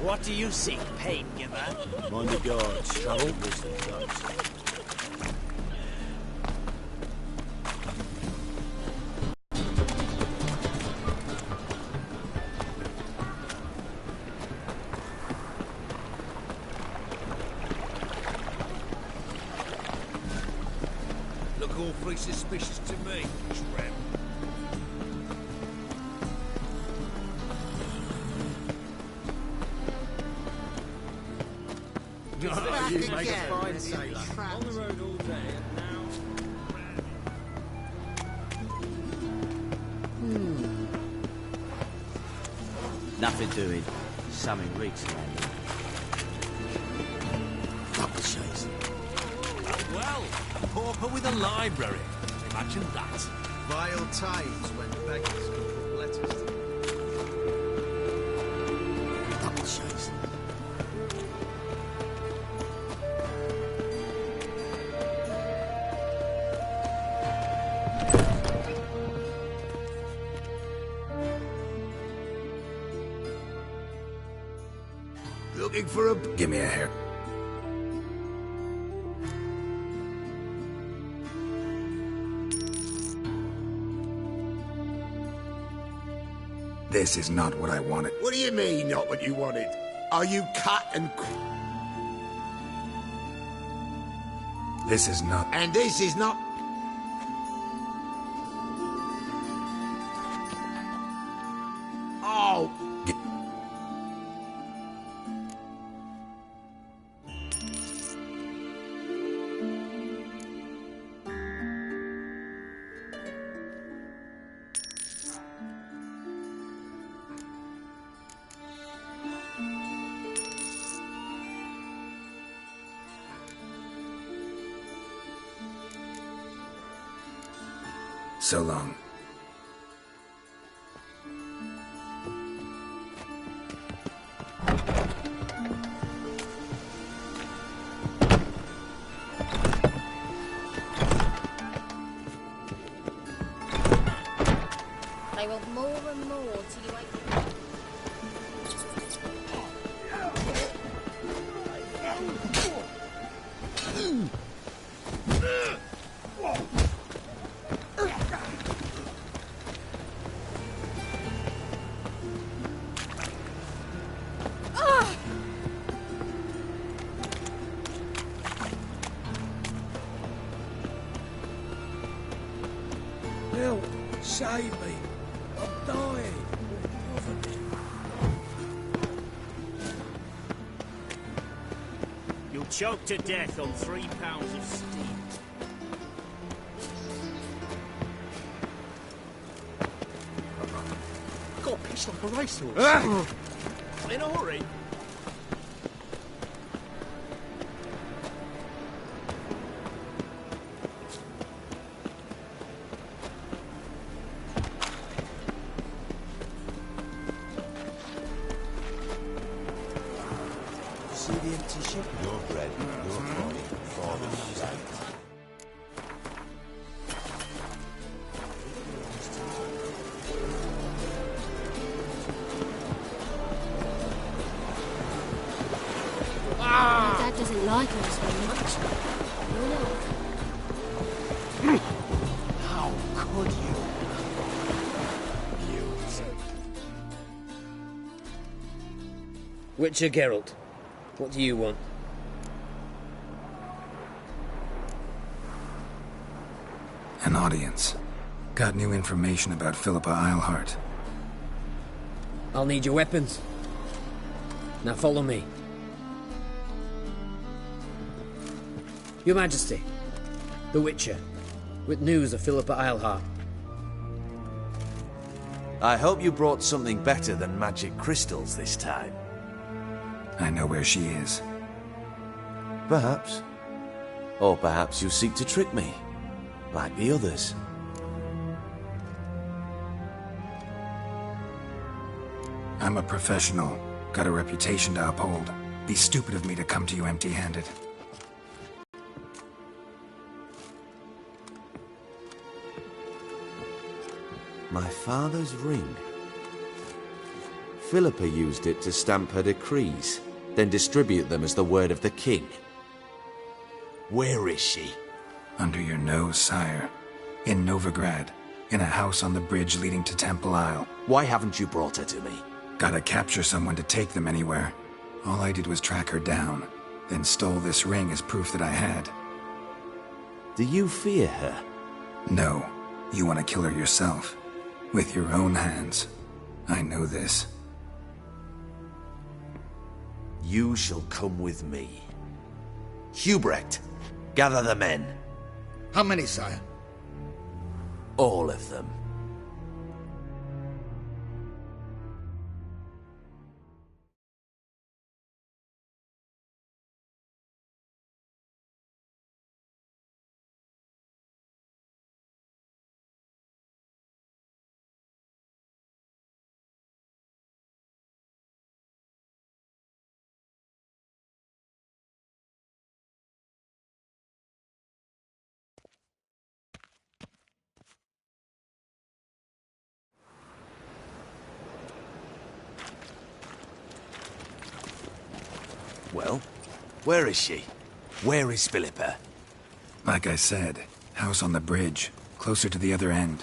What do you seek, pain giver? Mind the guards, travel with the guns. Look awfully suspicious to me, tramp. You make a fine sailor. On the road all day and now... Nothing doing. Something reeks around here. Double chase. Well, a pauper with a library. Imagine that. Vile times when beggars can put letters to Double chase. Looking for a... Give me a hair. This is not what I wanted. What do you mean, not what you wanted? Are you cut and... This is not... And this is not... Oh! So long. They want more and more till you ain't... Help! Save me! I'm dying! You'll choke to death on 3 pounds of steam. Got pitched like a racehorse. In a hurry. See the empty ship? Your bread, your body, father's sight. Dad doesn't like us very much. No. How could you? Witcher Geralt, what do you want? An audience. Got new information about Philippa Eilhart. I'll need your weapons. Now follow me. Your Majesty, the Witcher, with news of Philippa Eilhart. I hope you brought something better than magic crystals this time. I know where she is. Perhaps. Or perhaps you seek to trick me, like the others. I'm a professional. Got a reputation to uphold. Be stupid of me to come to you empty-handed. My father's ring. Philippa used it to stamp her decrees, then distribute them as the word of the king. Where is she? Under your nose, sire. In Novigrad, in a house on the bridge leading to Temple Isle. Why haven't you brought her to me? Gotta capture someone to take them anywhere. All I did was track her down, then stole this ring as proof that I had. Do you fear her? No. You want to kill her yourself. With your own hands. I know this. You shall come with me. Hubrecht, gather the men. How many, sire? All of them. Well, where is she? Where is Philippa? Like I said, house on the bridge, closer to the other end.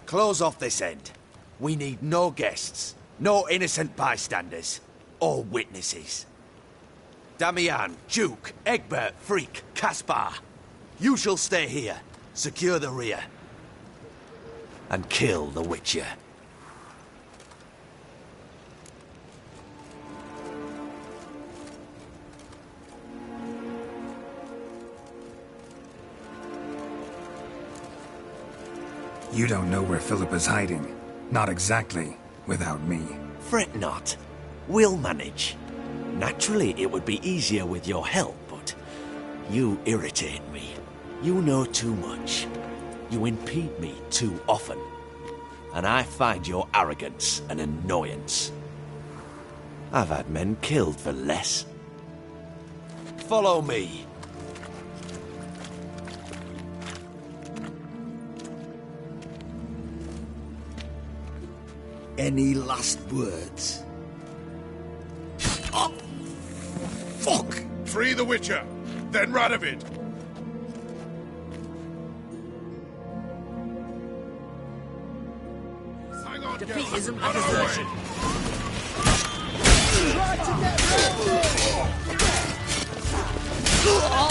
Close off this end. We need no guests, no innocent bystanders, or witnesses. Damian, Duke, Egbert, Freak, Caspar. You shall stay here, secure the rear, and kill the Witcher. You don't know where Philippa's hiding. Not exactly, without me. Fret not. We'll manage. Naturally, it would be easier with your help, but you irritate me. You know too much. You impede me too often. And I find your arrogance an annoyance. I've had men killed for less. Follow me. Any last words? Oh! Fuck! Free the Witcher, then Radovid. Hang on, Defeat isn't a run desertion. away. Try to get All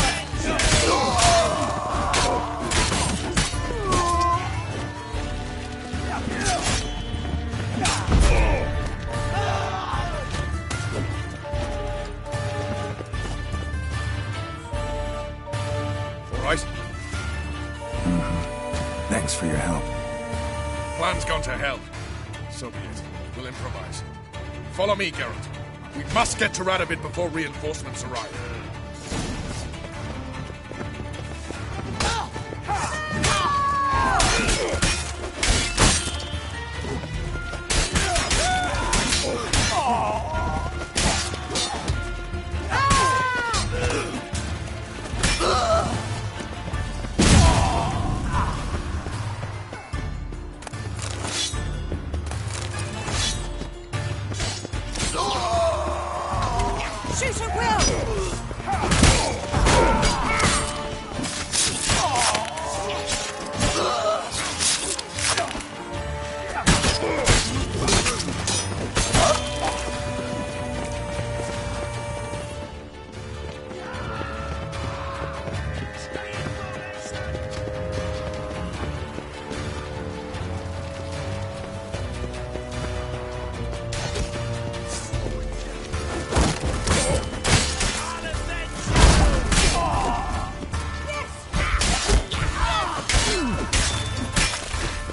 right, Thanks for your help. plan's gone to hell. So be it. We'll improvise. Follow me, Geralt. We must get to Radovid before reinforcements arrive. Shoot at will!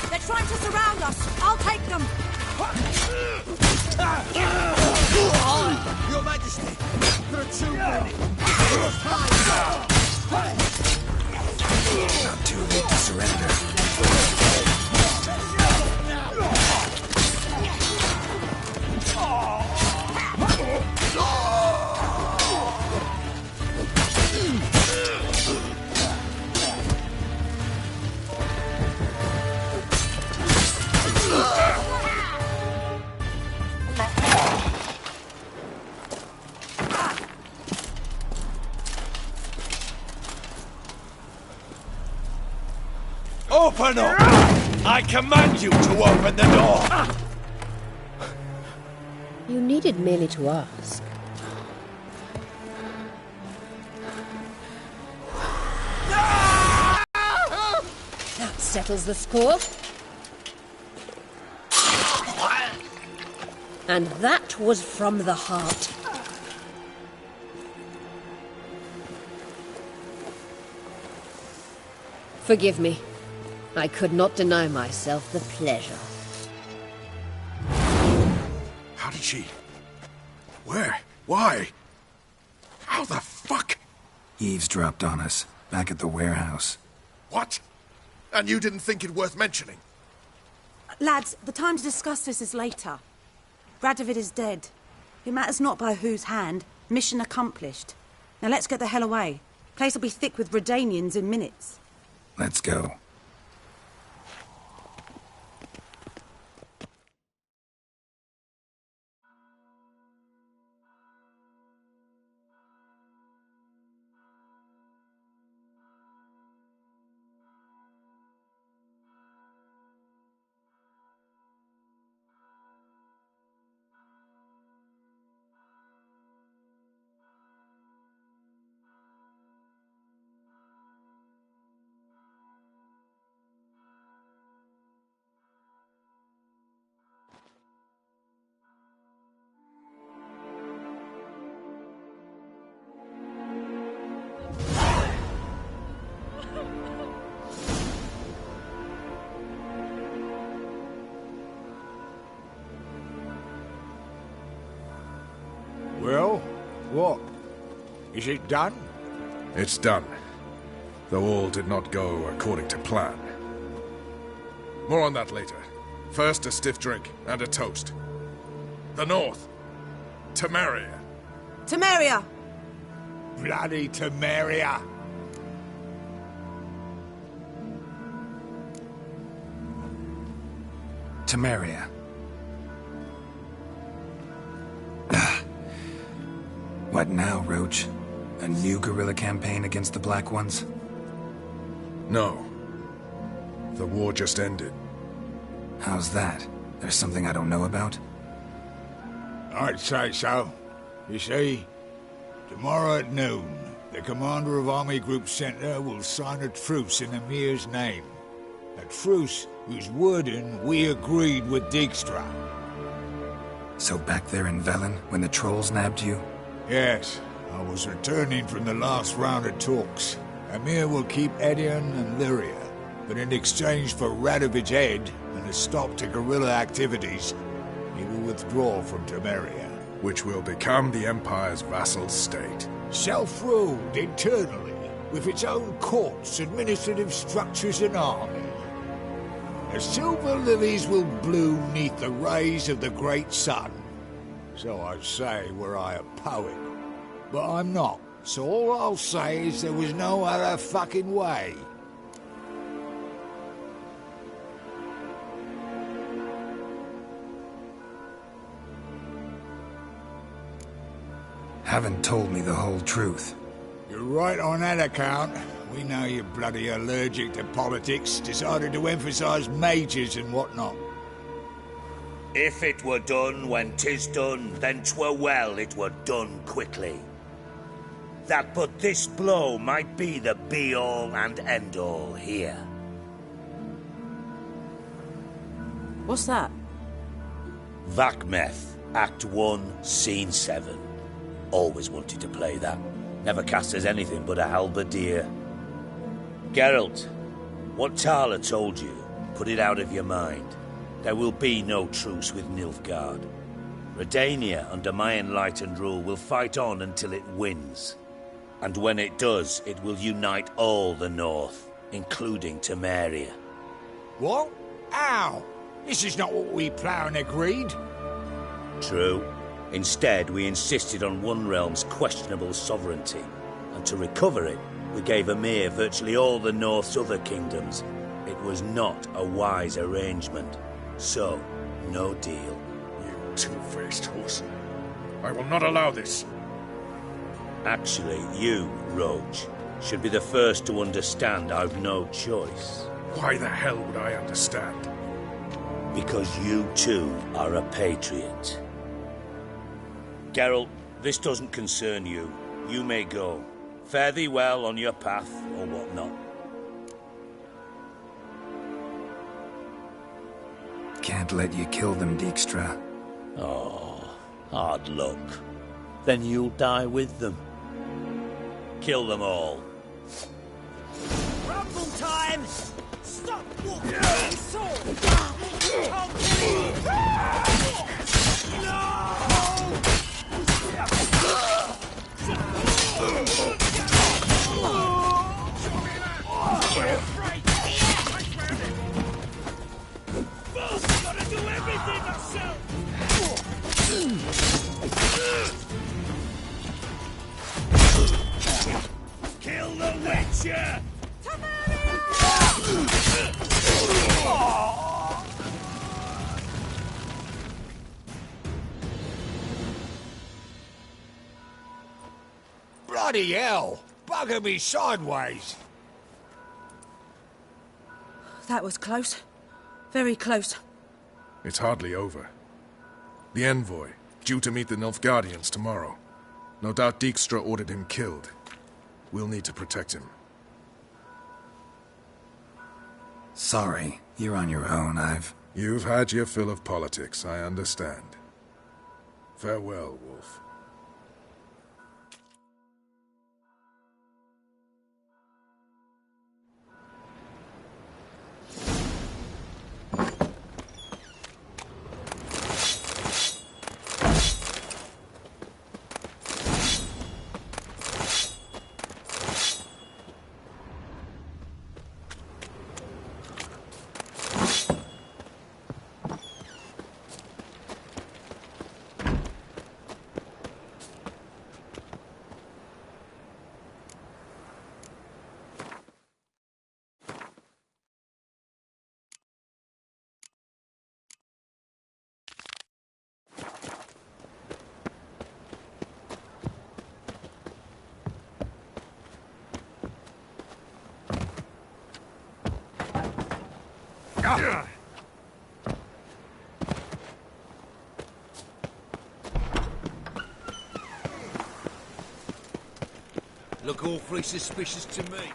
They're trying to surround us. I'll take them. Your Majesty, there are too many. Not too late to surrender. Open up! I command you to open the door! You needed merely to ask. That settles the score. And that was from the heart. Forgive me. I could not deny myself the pleasure. How did she... Where? Why? How the fuck? Eavesdropped on us, back at the warehouse. What? And you didn't think it worth mentioning? Lads, the time to discuss this is later. Radovid is dead. It matters not by whose hand. Mission accomplished. Now let's get the hell away. Place will be thick with Redanians in minutes. Let's go. Well, what? Is it done? It's done. Though all did not go according to plan. More on that later. First, a stiff drink and a toast. The North. Temeria. Temeria! Bloody Temeria! Temeria. What now, Roach? A new guerrilla campaign against the Black Ones? No. The war just ended. How's that? There's something I don't know about? I'd say so. You see, tomorrow at noon, the commander of Army Group Center will sign a truce in Emir's name. A truce whose wording we agreed with Dijkstra. So back there in Velen, when the trolls nabbed you? Yes, I was returning from the last round of talks. Emir will keep Edion and Lyria, but in exchange for Radovid's head and a stop to guerrilla activities, he will withdraw from Temeria. Which will become the Empire's vassal state. Self-ruled internally, with its own courts, administrative structures and army. The silver lilies will bloom neath the rays of the great sun. So I say were I a poet. But I'm not, so all I'll say is there was no other fucking way. Haven't told me the whole truth. You're right on that account. We know you're bloody allergic to politics, decided to emphasize majors and whatnot. If it were done when 'tis done, then 'twere well it were done quickly. That but this blow might be the be-all and end-all here. What's that? Vakmeth, Act 1, Scene 7. Always wanted to play that. Never cast as anything but a halberdier. Geralt, what Tala told you, put it out of your mind. There will be no truce with Nilfgaard. Redania, under my enlightened rule, will fight on until it wins. And when it does, it will unite all the North, including Temeria. What? How? This is not what we plowed and agreed. True. Instead, we insisted on one realm's questionable sovereignty, and to recover it, we gave Emir virtually all the North's other kingdoms. It was not a wise arrangement. So, no deal. You two-faced horse. I will not allow this. Actually, you, Roach, should be the first to understand I've no choice. Why the hell would I understand? Because you too are a patriot. Geralt, this doesn't concern you. You may go. Fare thee well on your path, or whatnot. Can't let you kill them, Dijkstra. Oh, hard luck. Then you'll die with them. Kill them all. Rumble time! Stop walking with your sword! I'll kill you! No! Gotta do everything myself! Kill the Witcher! Bloody hell! Bugger me sideways! That was close. Very close. It's hardly over. The envoy, due to meet the Nilfgaardians tomorrow. No doubt Dijkstra ordered him killed. We'll need to protect him. Sorry, you're on your own. You've had your fill of politics, I understand. Farewell, Wolf. Look awfully suspicious to me.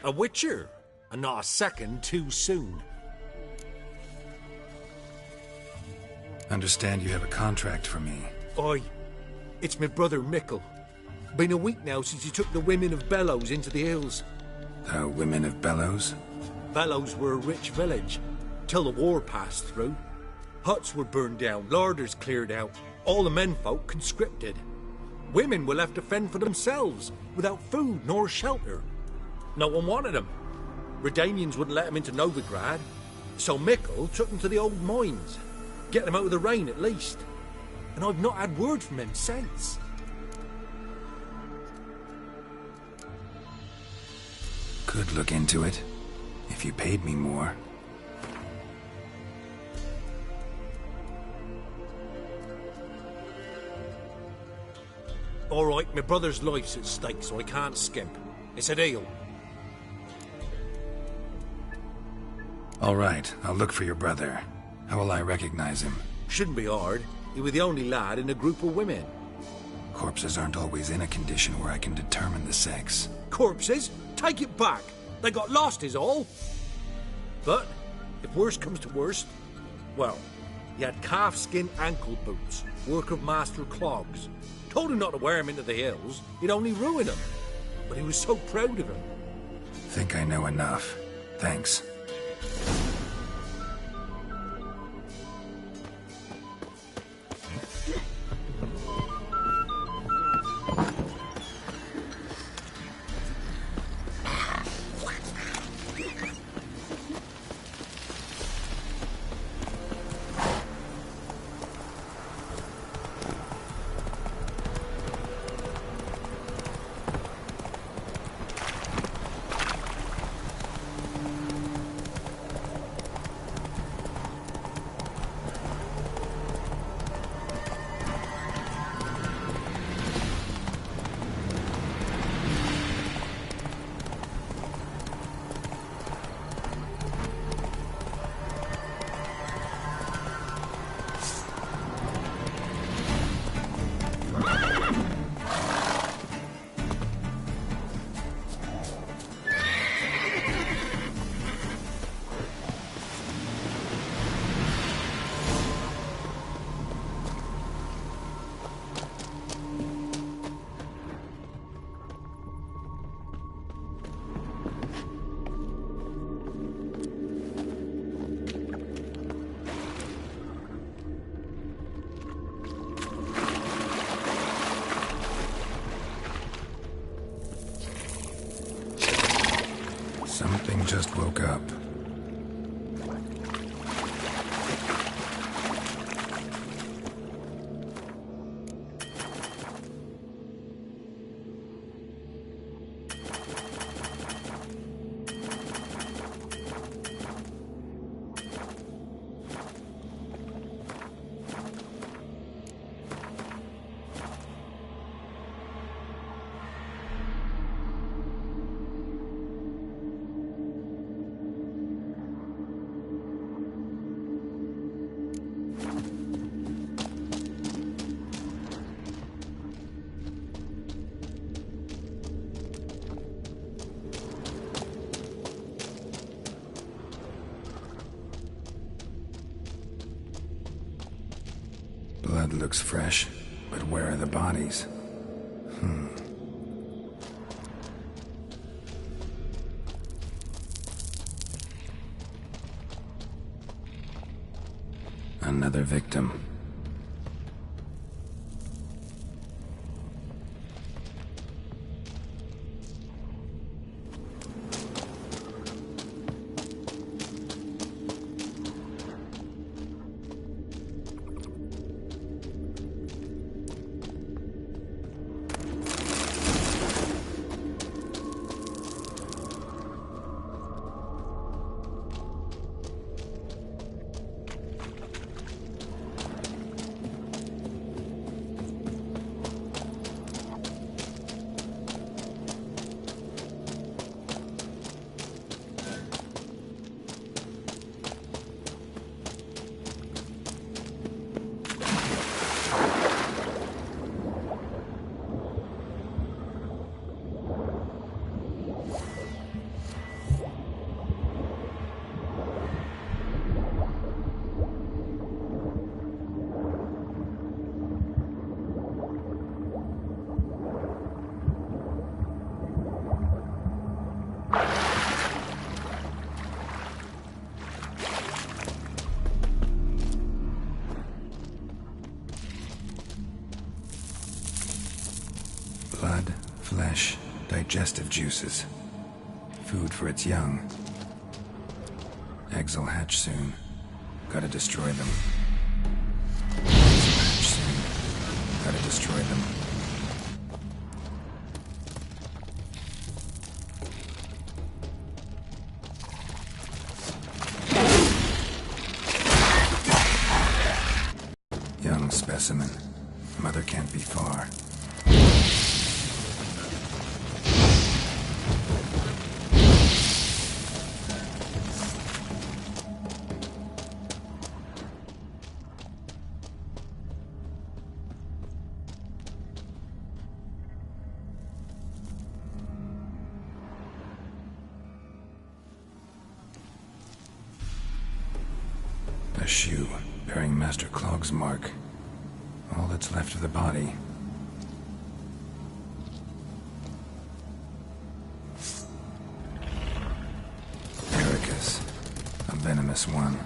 A Witcher, and not a second too soon. Understand you have a contract for me. Oi, it's my brother Mikkel. Been a week now since he took the women of Bellows into the hills. The women of Bellows? Bellows were a rich village, till the war passed through. Huts were burned down, larders cleared out, all the menfolk conscripted. Women were left to fend for themselves, without food nor shelter. No one wanted them. Redanians wouldn't let them into Novigrad, so Mikkel took them to the old mines. Get them out of the rain at least. And I've not had word from him since. Could look into it, if you paid me more. All right, my brother's life's at stake, so I can't skimp. It's a deal. All right, I'll look for your brother. How will I recognize him? Shouldn't be hard. You were the only lad in a group of women. Corpses aren't always in a condition where I can determine the sex. Corpses? Take it back. They got lost is all. But If worst comes to worst, well, he had calf-skin ankle boots, work of master clogs. Told him not to wear him into the hills, he'd only ruin him. But he was so proud of him. Think I know enough. Thanks. Something just woke up. Blood looks fresh, but where are the bodies? Another victim. Blood, flesh, digestive juices. Food for its young. Eggs will hatch soon. Gotta destroy them. Eggs will hatch soon. Gotta destroy them. Young specimen. Mother can't be far. shoe, bearing Master Clog's mark. All that's left of the body. Ericus, a venomous one.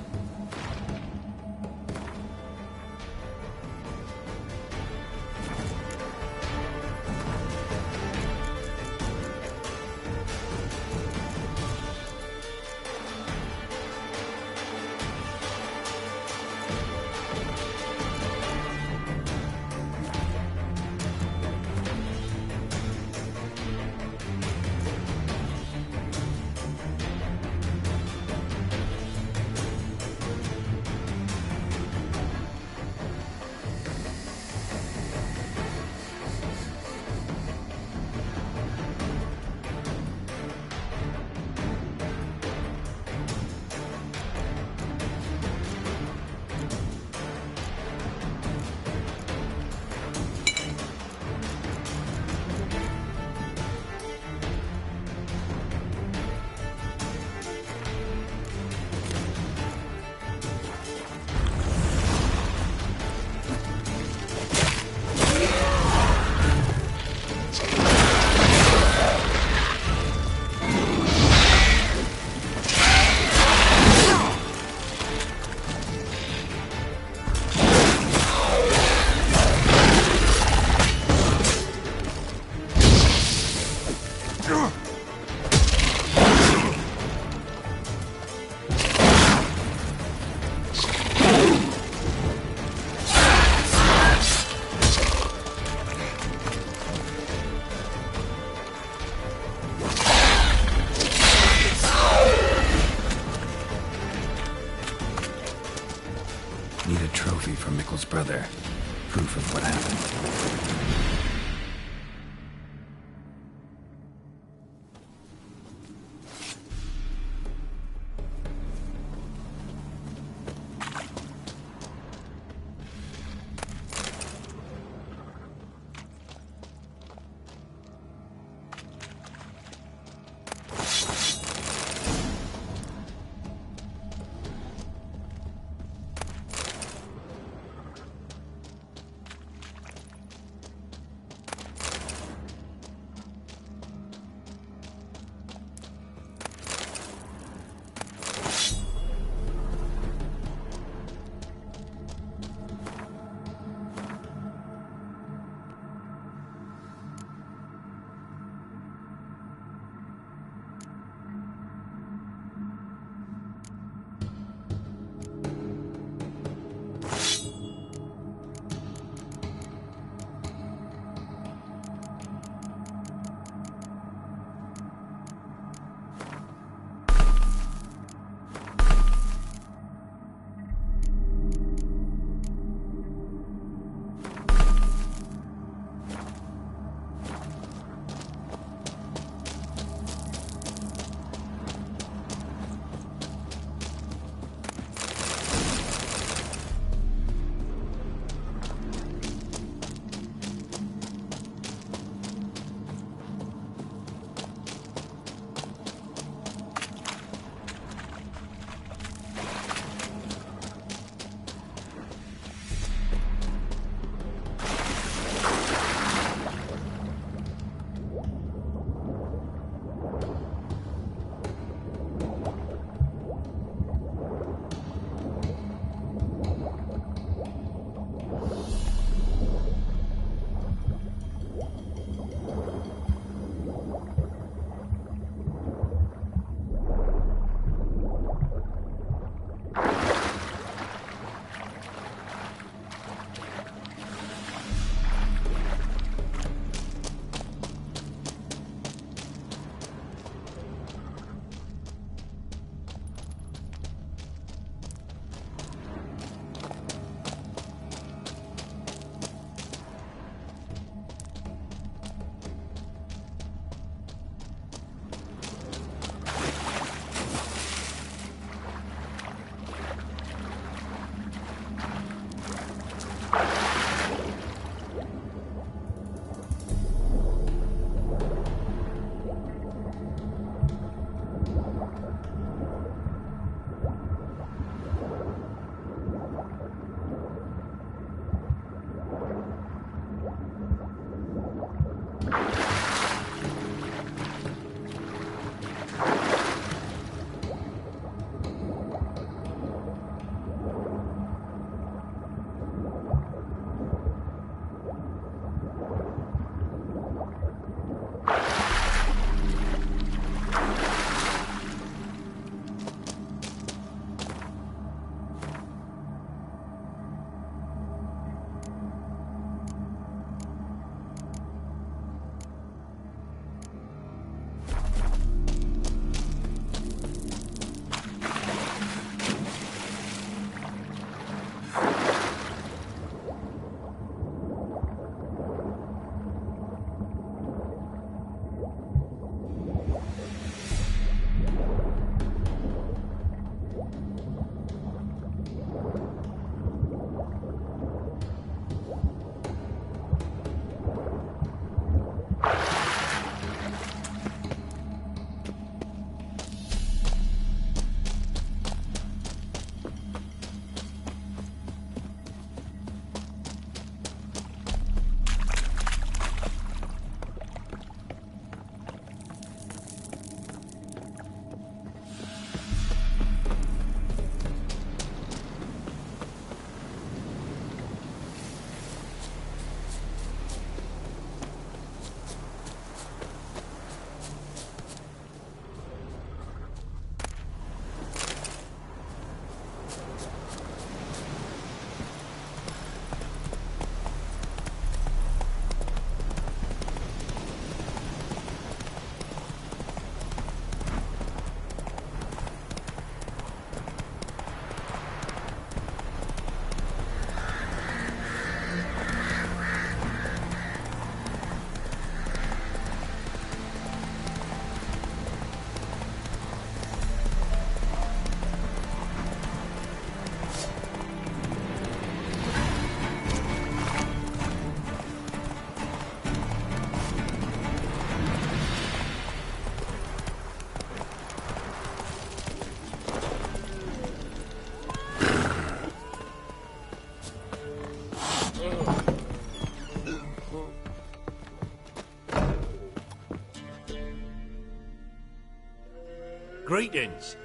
Greetings.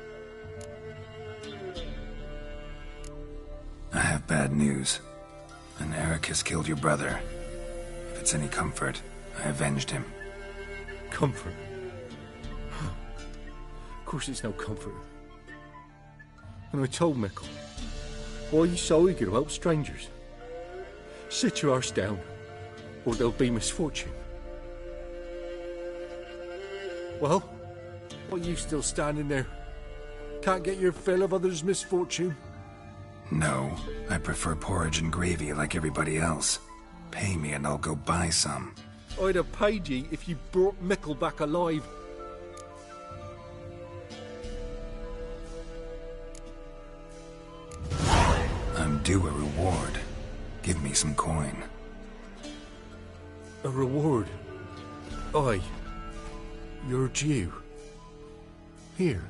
I have bad news. And Eric has killed your brother. If it's any comfort, I avenged him. Comfort? Of course it's no comfort. And I told Mickle, why are you so eager to help strangers? Sit your arse down, or there'll be misfortune. Well, why are you still standing there? Can't get your fill of others' misfortune? No, I prefer porridge and gravy like everybody else. Pay me and I'll go buy some. I'd have paid ye if you brought Mickle back alive. I'm due a reward. Give me some coin. A reward? Aye. You're due. Here.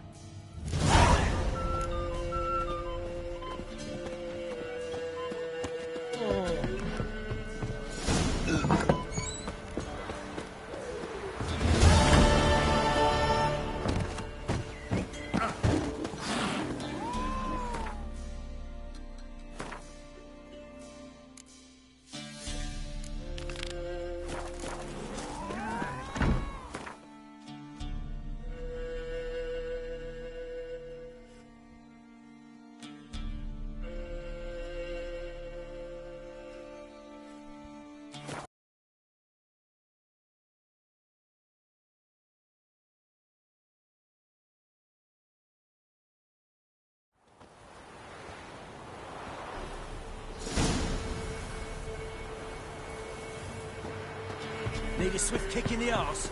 Need a swift kick in the arse?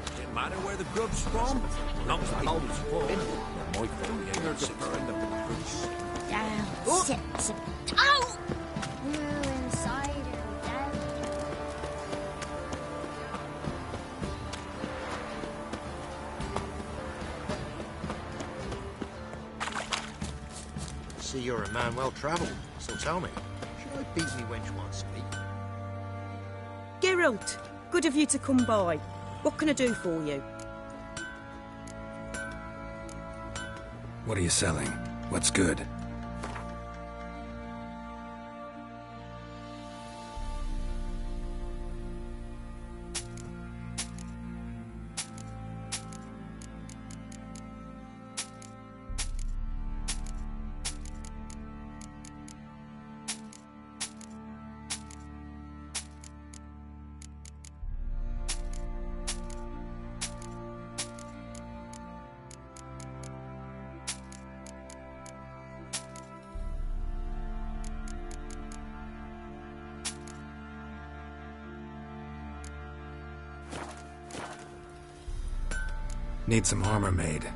Doesn't matter where the grub's from, as long as the hole's full. My family ain't preferring the prince. Down, sit. Oh! You're inside or down. See, you're a man well travelled, so tell me, should I beat me wench once a week? Geralt, good of you to come by. What can I do for you? What are you selling? What's good? Need some armor made.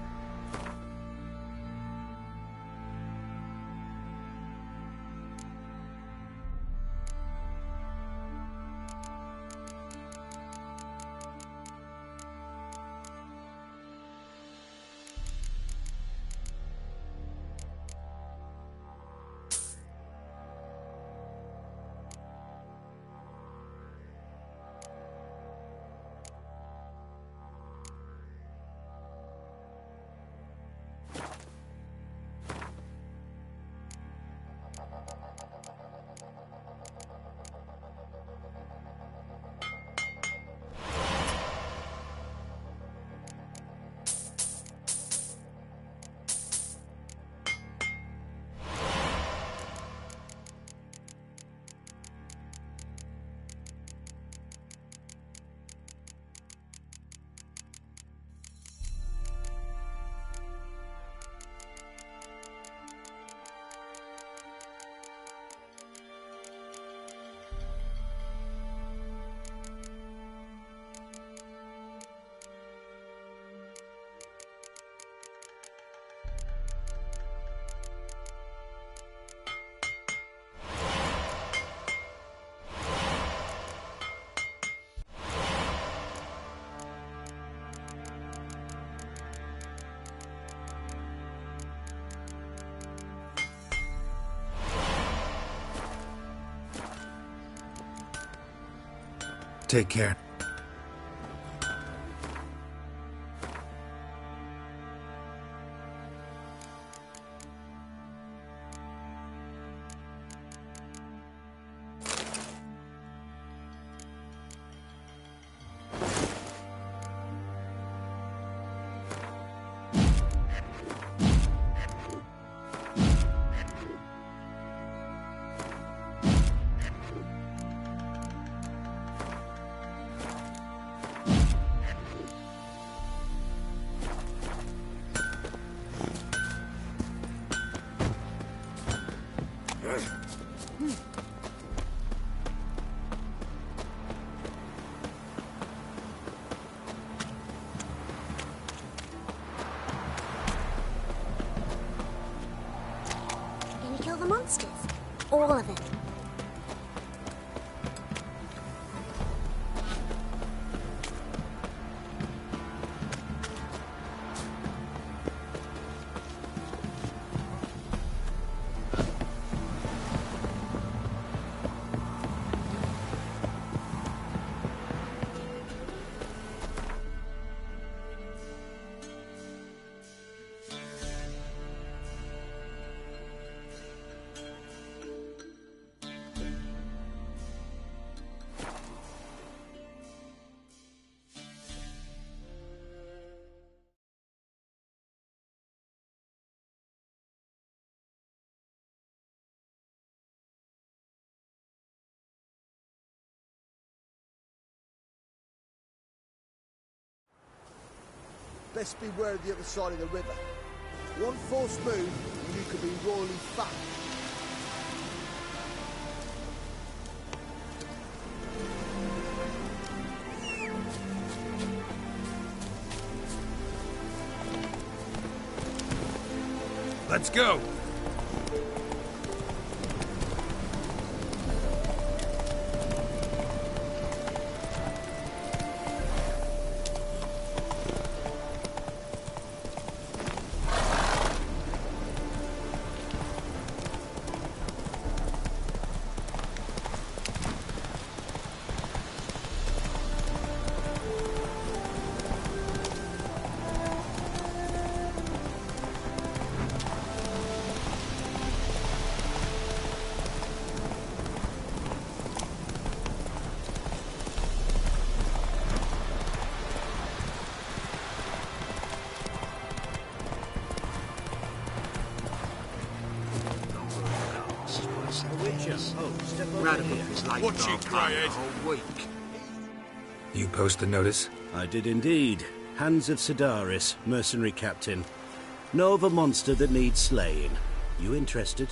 Take care. Can you kill the monsters? All of them. Best beware of the other side of the river. One false move and you could be royally fucked. Let's go! Watch it, Greyhead. Whole week. You post the notice? I did indeed. Hans of Sedaris, mercenary captain. Know of a monster that needs slaying. You interested?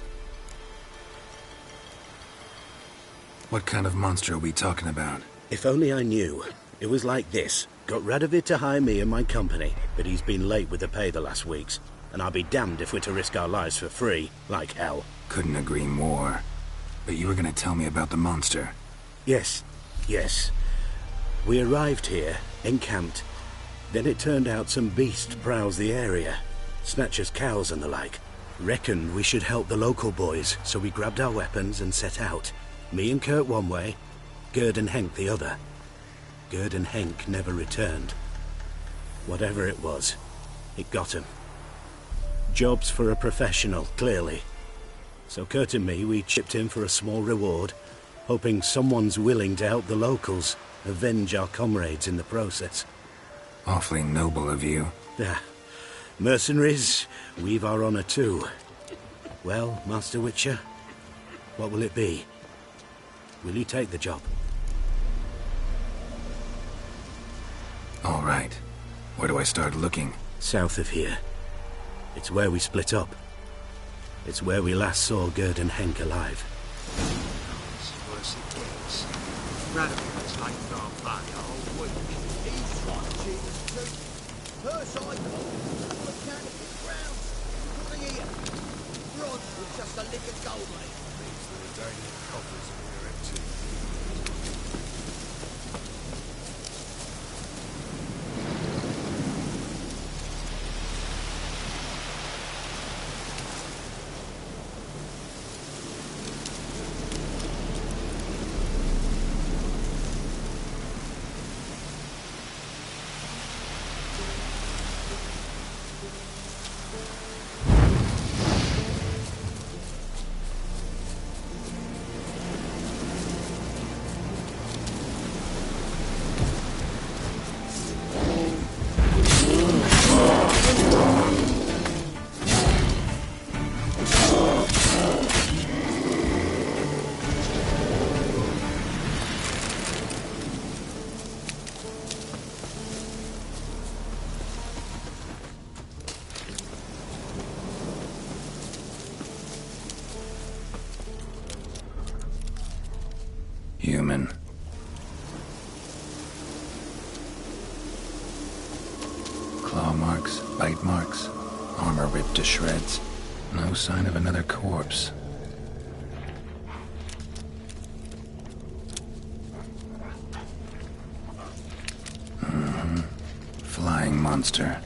What kind of monster are we talking about? If only I knew. It was like this. Got Radovid to hire me and my company, but he's been late with the pay the last weeks. And I'll be damned if we're to risk our lives for free, like hell. Couldn't agree more. But you were gonna tell me about the monster. Yes. We arrived here, encamped. Then it turned out some beast prowls the area. Snatchers cows and the like. Reckoned we should help the local boys, so we grabbed our weapons and set out. Me and Kurt one way, Gerd and Henk the other. Gerd and Henk never returned. Whatever it was, it got him. Jobs for a professional, clearly. So Kurt and me, we chipped in for a small reward, hoping someone's willing to help the locals, avenge our comrades in the process. Awfully noble of you. Mercenaries, we've our honor too. Well, Master Witcher, what will it be? Will you take the job? All right. Where do I start looking? South of here. It's where we split up. It's where we last saw Gerd and Henk alive. It's worse it gets. Radovid's like our body a whole week. He's like Jesus too. Purse I call. What can of big grounds? Look here. Bronze with just a lick of gold left. Means the Redanian coffers are near empty. marks. Armor ripped to shreds. No sign of another corpse. Flying monster.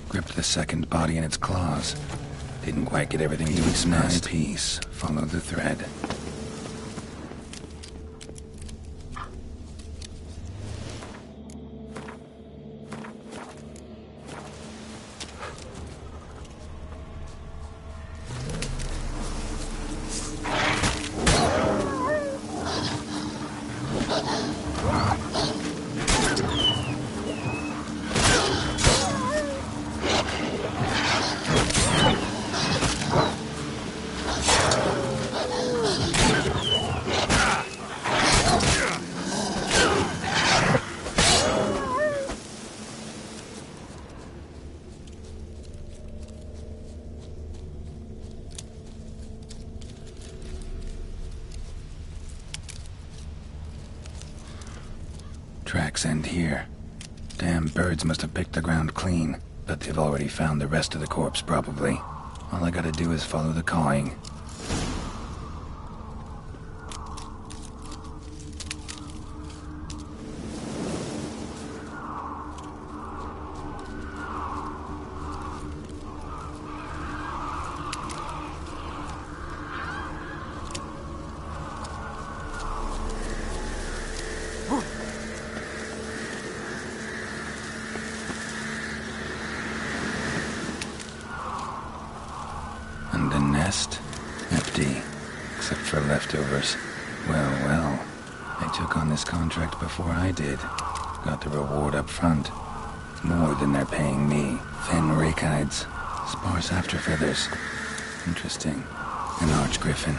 Gripped the second body in its claws. Didn't quite get everything to its nest. Piece. Follow the thread. Tracks end here. Damn birds must have picked the ground clean, but they've already found the rest of the corpse, probably. All I gotta do is follow the cawing. And the nest? Empty. Except for leftovers. Well, well. They took on this contract before I did. Got the reward up front. More than they're paying me. Thin rake hides. Sparse after feathers. Interesting. An arch griffin.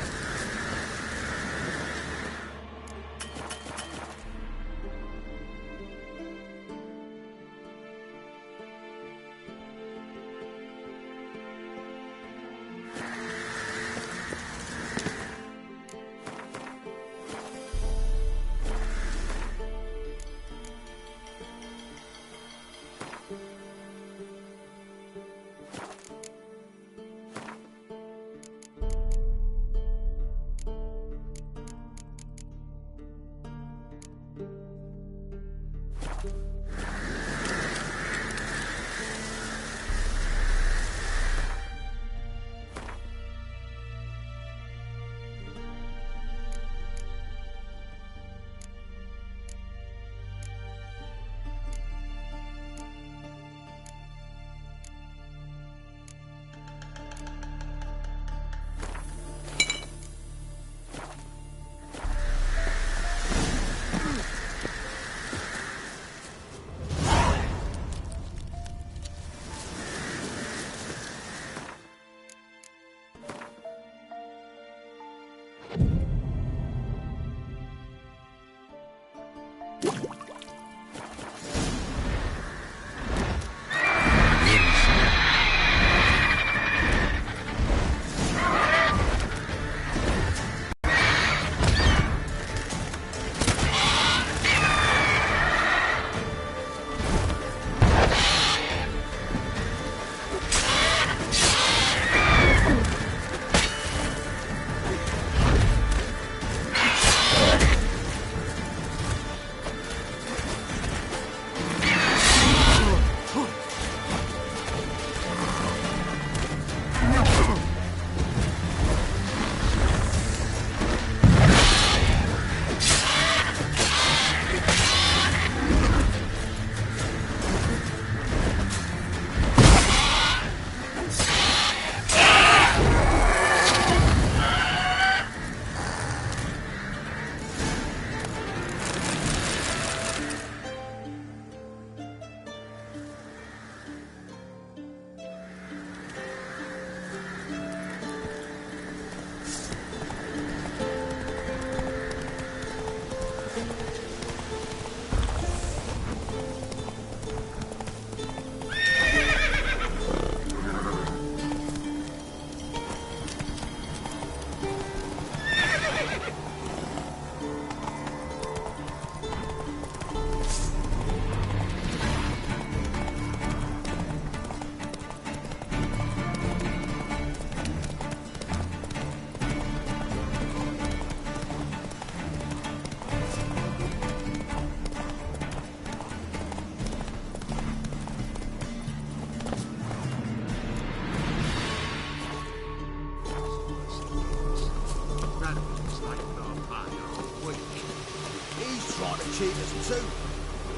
achievers too.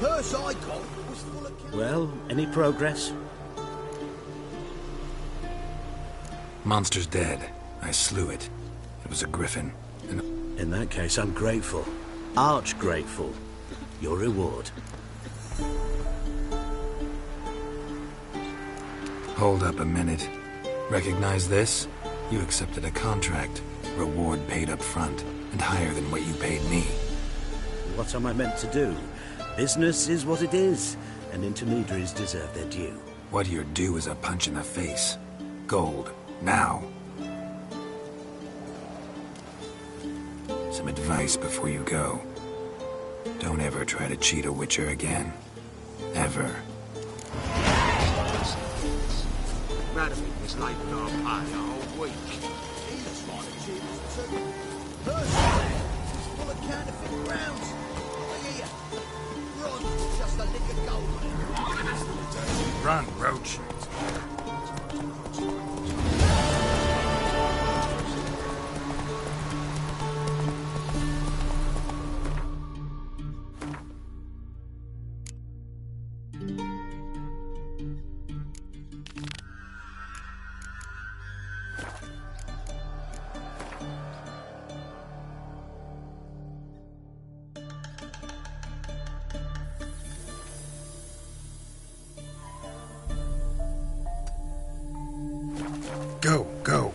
Purse I got was full of... Well, any progress? Monster's dead. I slew it. It was a griffin. In that case, I'm grateful. Arch grateful. Your reward. Hold up a minute. Recognize this? You accepted a contract. Reward paid up front, and higher than what you paid me. What am I meant to do? Business is what it is, and intermediaries deserve their due. What you're due is a punch in the face. Gold. Now. Some advice before you go. Don't ever try to cheat a Witcher again. Ever. Raven was late with our pay a whole week. He's fine achievers too. Purse I was full of counterfeit crowns. Look here. Bronze with just a lick of gold on it. Run, Roach. Go, go.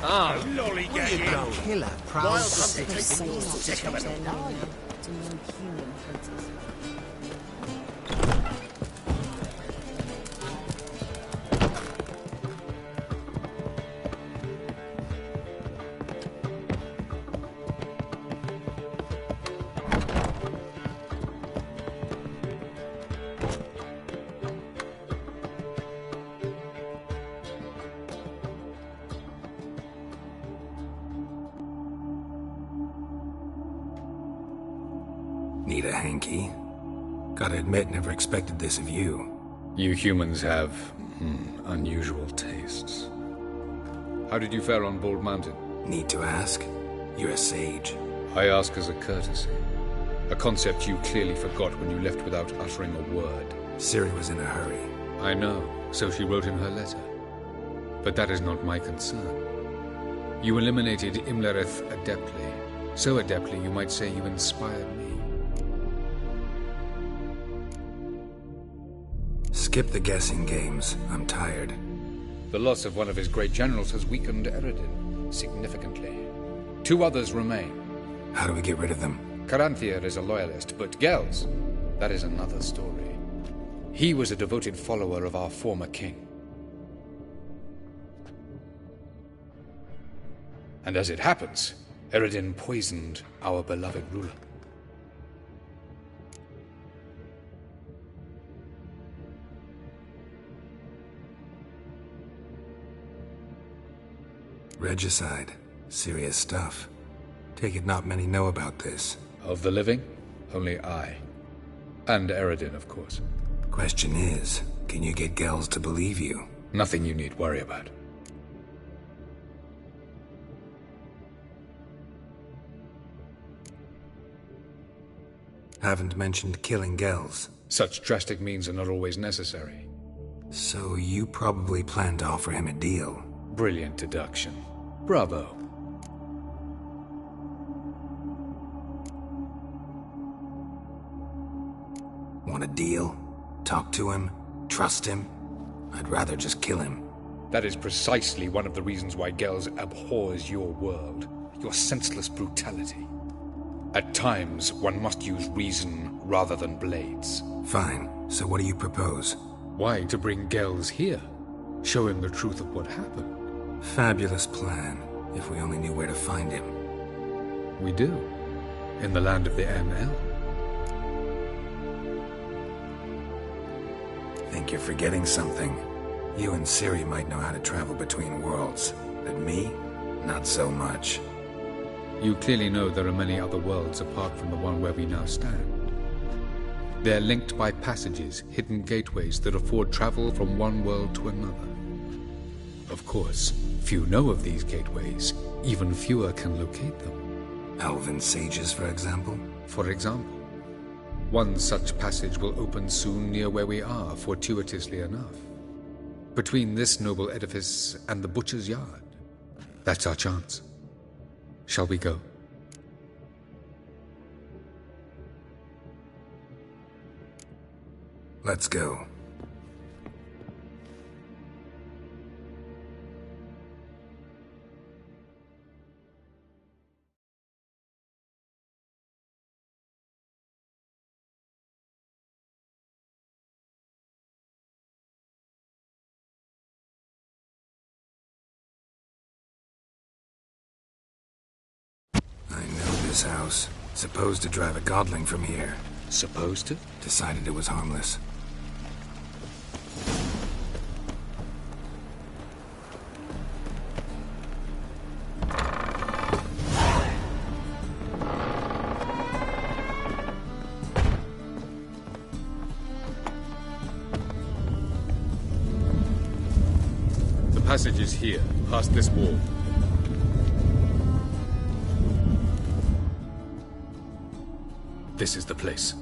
Ah, lollygag. Killer prowls. Need a hanky? Gotta admit, never expected this of you. You humans have unusual tastes. How did you fare on Bald Mountain? Need to ask? You're a sage. I ask as a courtesy. A concept you clearly forgot when you left without uttering a word. Ciri was in a hurry. I know, so she wrote in her letter. But that is not my concern. You eliminated Imlerith adeptly. So adeptly, you might say you inspired me. Skip the guessing games. I'm tired. The loss of one of his great generals has weakened Eredin significantly. 2 others remain. How do we get rid of them? Caranthier is a loyalist, but Gels, that is another story. He was a devoted follower of our former king. And as it happens, Eredin poisoned our beloved ruler. Regicide. Serious stuff. Take it not many know about this. Of the living, only I. And Eredin, of course. Question is, can you get Gels to believe you? Nothing you need worry about. Haven't mentioned killing Gels. Such drastic means are not always necessary. So you probably plan to offer him a deal. Brilliant deduction. Bravo. Want a deal? Talk to him? Trust him? I'd rather just kill him. That is precisely one of the reasons why Gels abhors your world. Your senseless brutality. At times, one must use reason rather than blades. Fine. So what do you propose? Why, to bring Gels here. Show him the truth of what happened. Fabulous plan, if we only knew where to find him. We do. In the land of the ML. Think you're forgetting something. You and Ciri might know how to travel between worlds, but me? Not so much. You clearly know there are many other worlds apart from the one where we now stand. They're linked by passages, hidden gateways that afford travel from one world to another. Of course, few know of these gateways. Even fewer can locate them. Elven sages, for example? For example. One such passage will open soon near where we are, fortuitously enough. Between this noble edifice and the butcher's yard. That's our chance. Shall we go? Let's go. This house. Supposed to drive a godling from here. Supposed to? Decided it was harmless. The passage is here, past this wall. This is the place.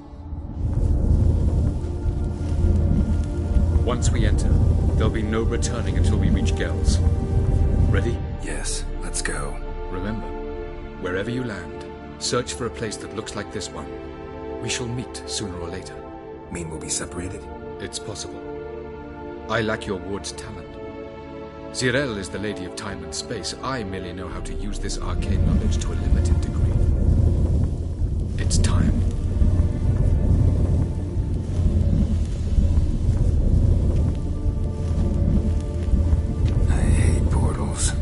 Once we enter, there'll be no returning until we reach Gels. Ready? Yes, let's go. Remember, wherever you land, search for a place that looks like this one. We shall meet sooner or later. Mean we'll be separated? It's possible. I lack your ward's talent. Zirel is the lady of time and space. I merely know how to use this arcane knowledge to a limited degree. It's time. I hate portals.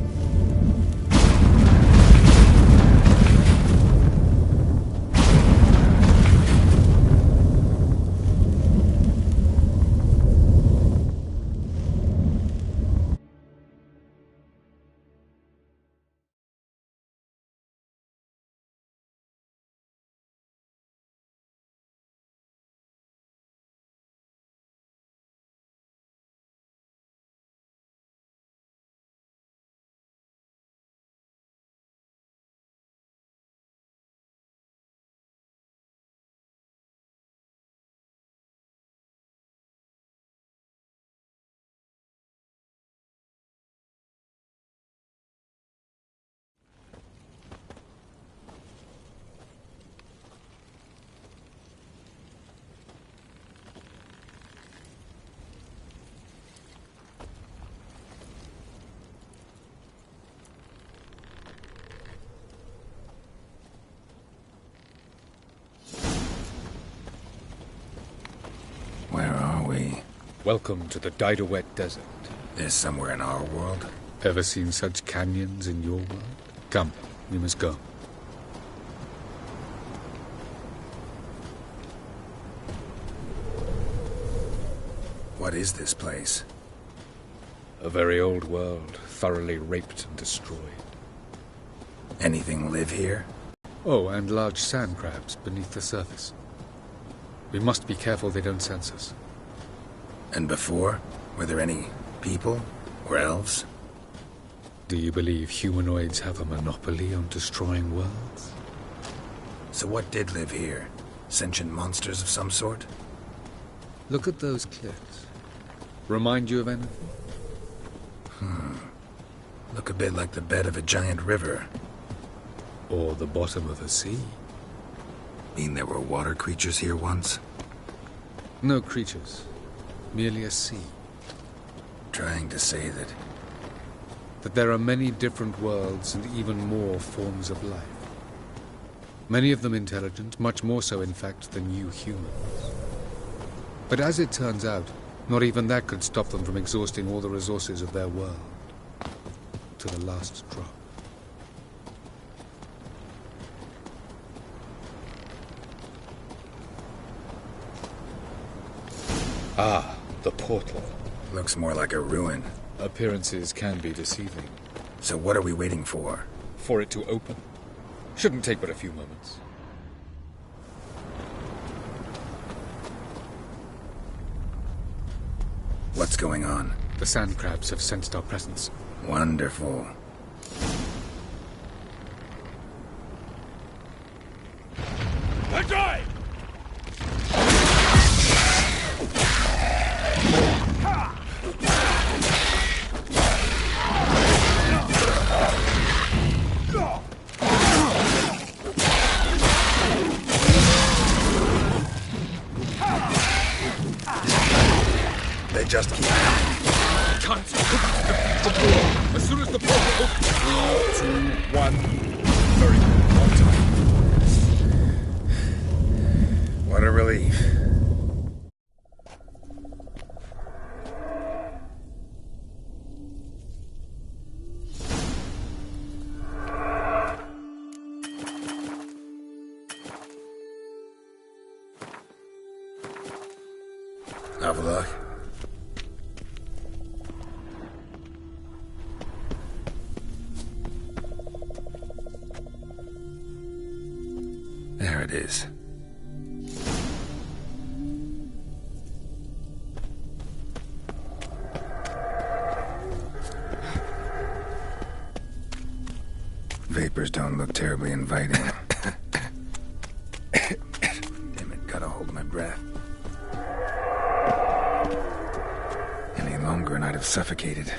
Where are we? Welcome to the Didowet Desert. This somewhere in our world? Ever seen such canyons in your world? Come, we must go. What is this place? A very old world, thoroughly raped and destroyed. Anything live here? Oh, and large sand crabs beneath the surface. We must be careful they don't sense us. And before? Were there any people? Or elves? Do you believe humanoids have a monopoly on destroying worlds? So what did live here? Sentient monsters of some sort? Look at those cliffs. Remind you of anything? Look a bit like the bed of a giant river. Or the bottom of a sea. Mean there were water creatures here once? No creatures. Merely a sea. Trying to say that... That there are many different worlds and even more forms of life. Many of them intelligent, much more so in fact than you humans. But as it turns out, not even that could stop them from exhausting all the resources of their world. To the last drop. Ah, the portal. Looks more like a ruin. Appearances can be deceiving. So what are we waiting for? For it to open. Shouldn't take but a few moments. What's going on? The sand crabs have sensed our presence. Wonderful. Attack! They just keep... Can't. As soon as the portal opens. 3, 2, 1. Very good. On time. What a relief. Have a look. There it is. Vapors don't look terribly inviting. Damn it, gotta hold my breath. Any longer and I'd have suffocated.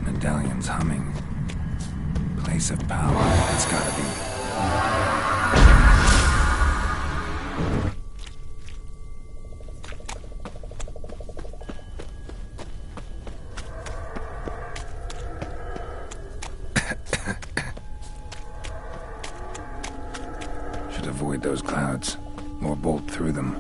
Medallion's humming. Place of power, it's gotta be. Should avoid those clouds, or bolt through them.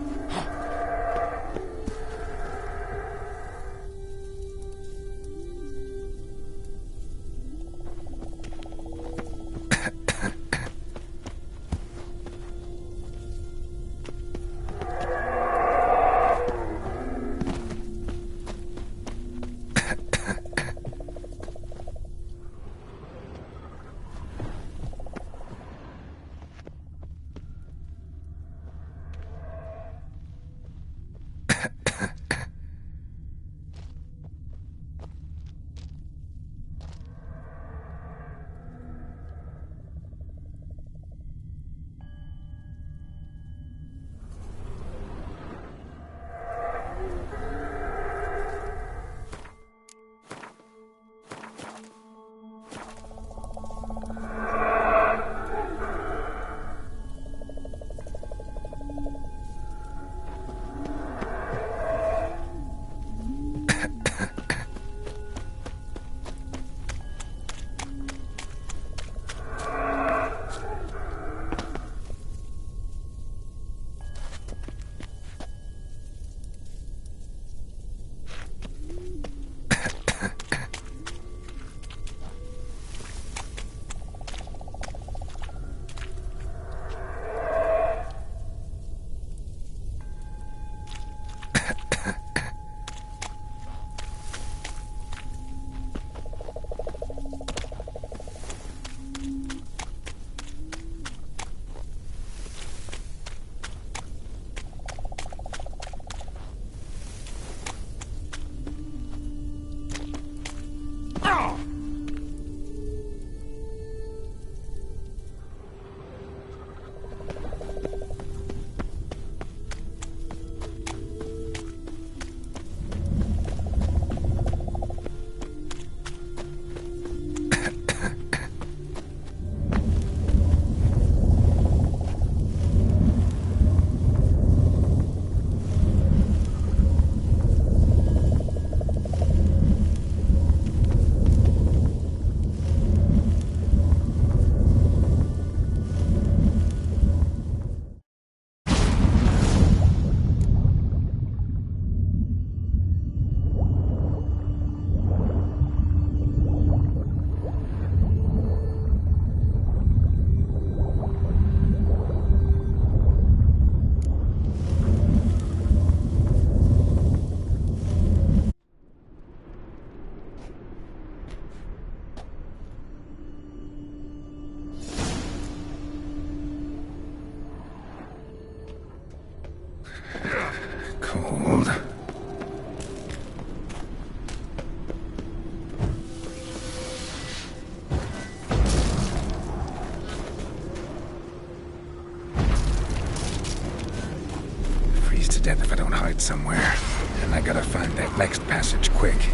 exit somewhere, and I gotta find that next passage quick.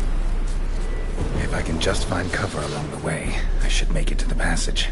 If I can just find cover along the way, I should make it to the passage.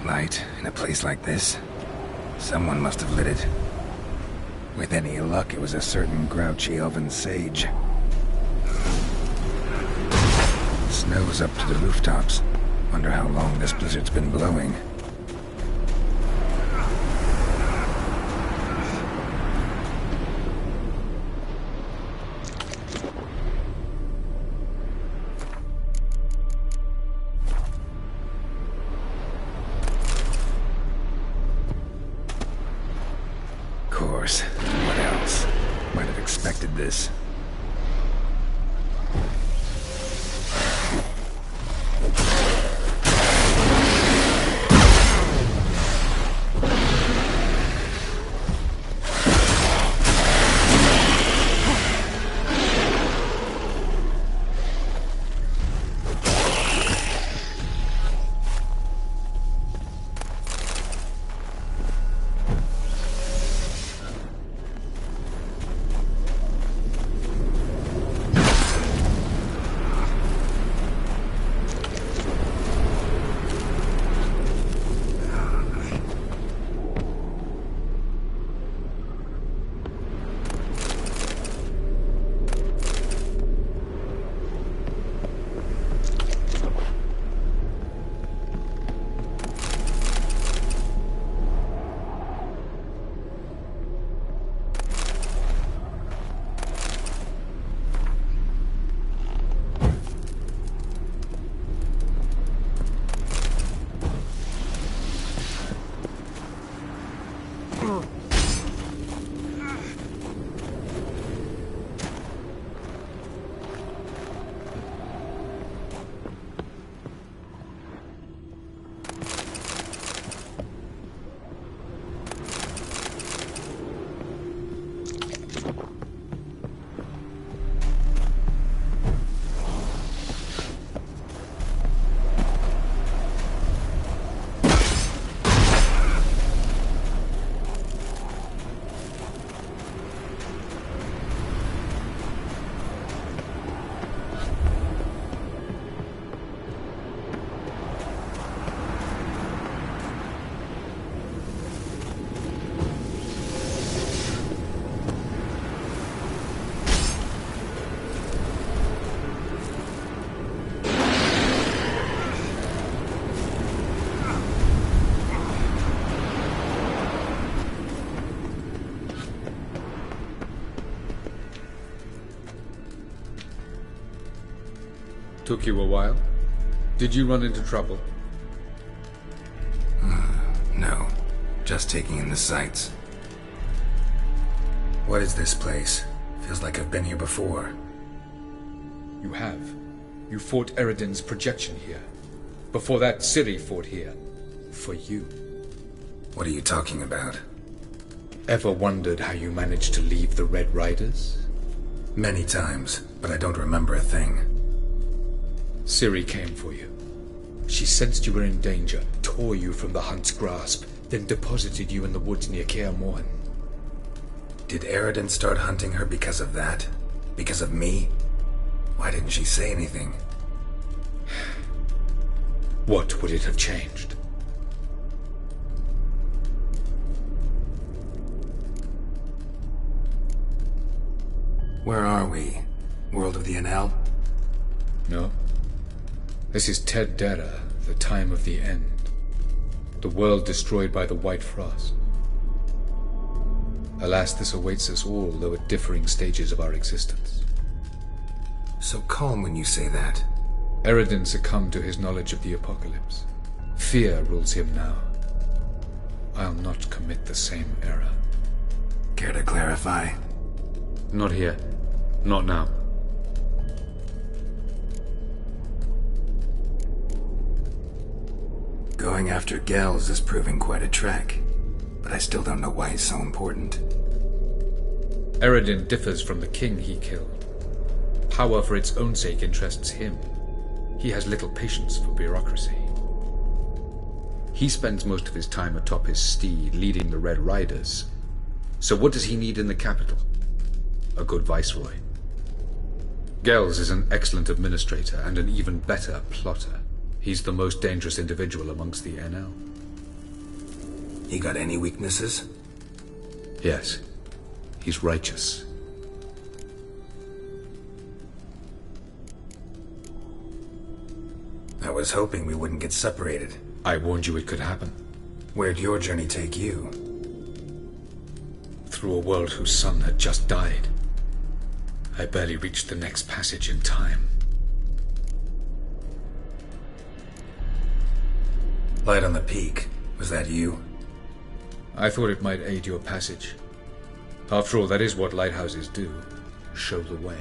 Light in a place like this? Someone must have lit it. With any luck, it was a certain grouchy elven sage. Snow's up to the rooftops. Wonder how long this blizzard's been blowing. What else? Might have expected this. Took you a while? Did you run into trouble? No. Just taking in the sights. What is this place? Feels like I've been here before. You have. You fought Eridan's projection here. Before that, Ciri fought here. For you. What are you talking about? Ever wondered how you managed to leave the Red Riders? Many times, but I don't remember a thing. Ciri came for you. She sensed you were in danger, tore you from the Hunt's grasp, then deposited you in the woods near Kaer Morhen. Did Eridan start hunting her because of that? Because of me? Why didn't she say anything? What would it have changed? Where are we? World of the Enel? No. This is Ted Dara, the time of the end. The world destroyed by the White Frost. Alas, this awaits us all, though at differing stages of our existence. So calm when you say that. Eredin succumbed to his knowledge of the apocalypse. Fear rules him now. I'll not commit the same error. Care to clarify? Not here. Not now. Going after Gels is proving quite a trek, but I still don't know why he's so important. Eredin differs from the king he killed. Power for its own sake interests him. He has little patience for bureaucracy. He spends most of his time atop his steed, leading the Red Riders. So what does he need in the capital? A good viceroy. Gels is an excellent administrator and an even better plotter. He's the most dangerous individual amongst the NL. He got any weaknesses? Yes. He's righteous. I was hoping we wouldn't get separated. I warned you it could happen. Where'd your journey take you? Through a world whose son had just died. I barely reached the next passage in time. Light on the peak. Was that you? I thought it might aid your passage. After all, that is what lighthouses do. Show the way.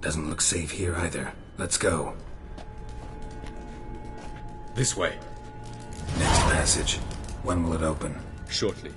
Doesn't look safe here either. Let's go. This way. Next passage. When will it open? Shortly.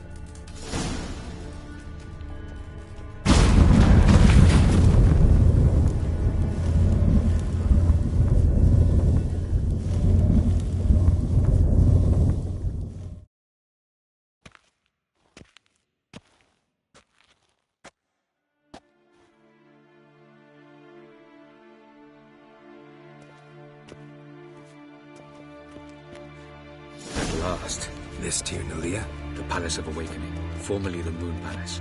This Tirnalia? The Palace of Awakening, formerly the Moon Palace.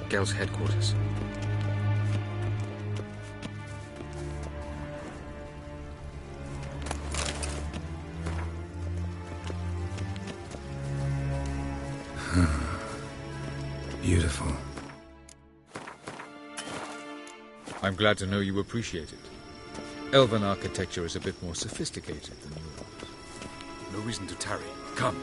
Gel's headquarters. Beautiful. I'm glad to know you appreciate it. Elven architecture is a bit more sophisticated than yours. No reason to tarry. Come.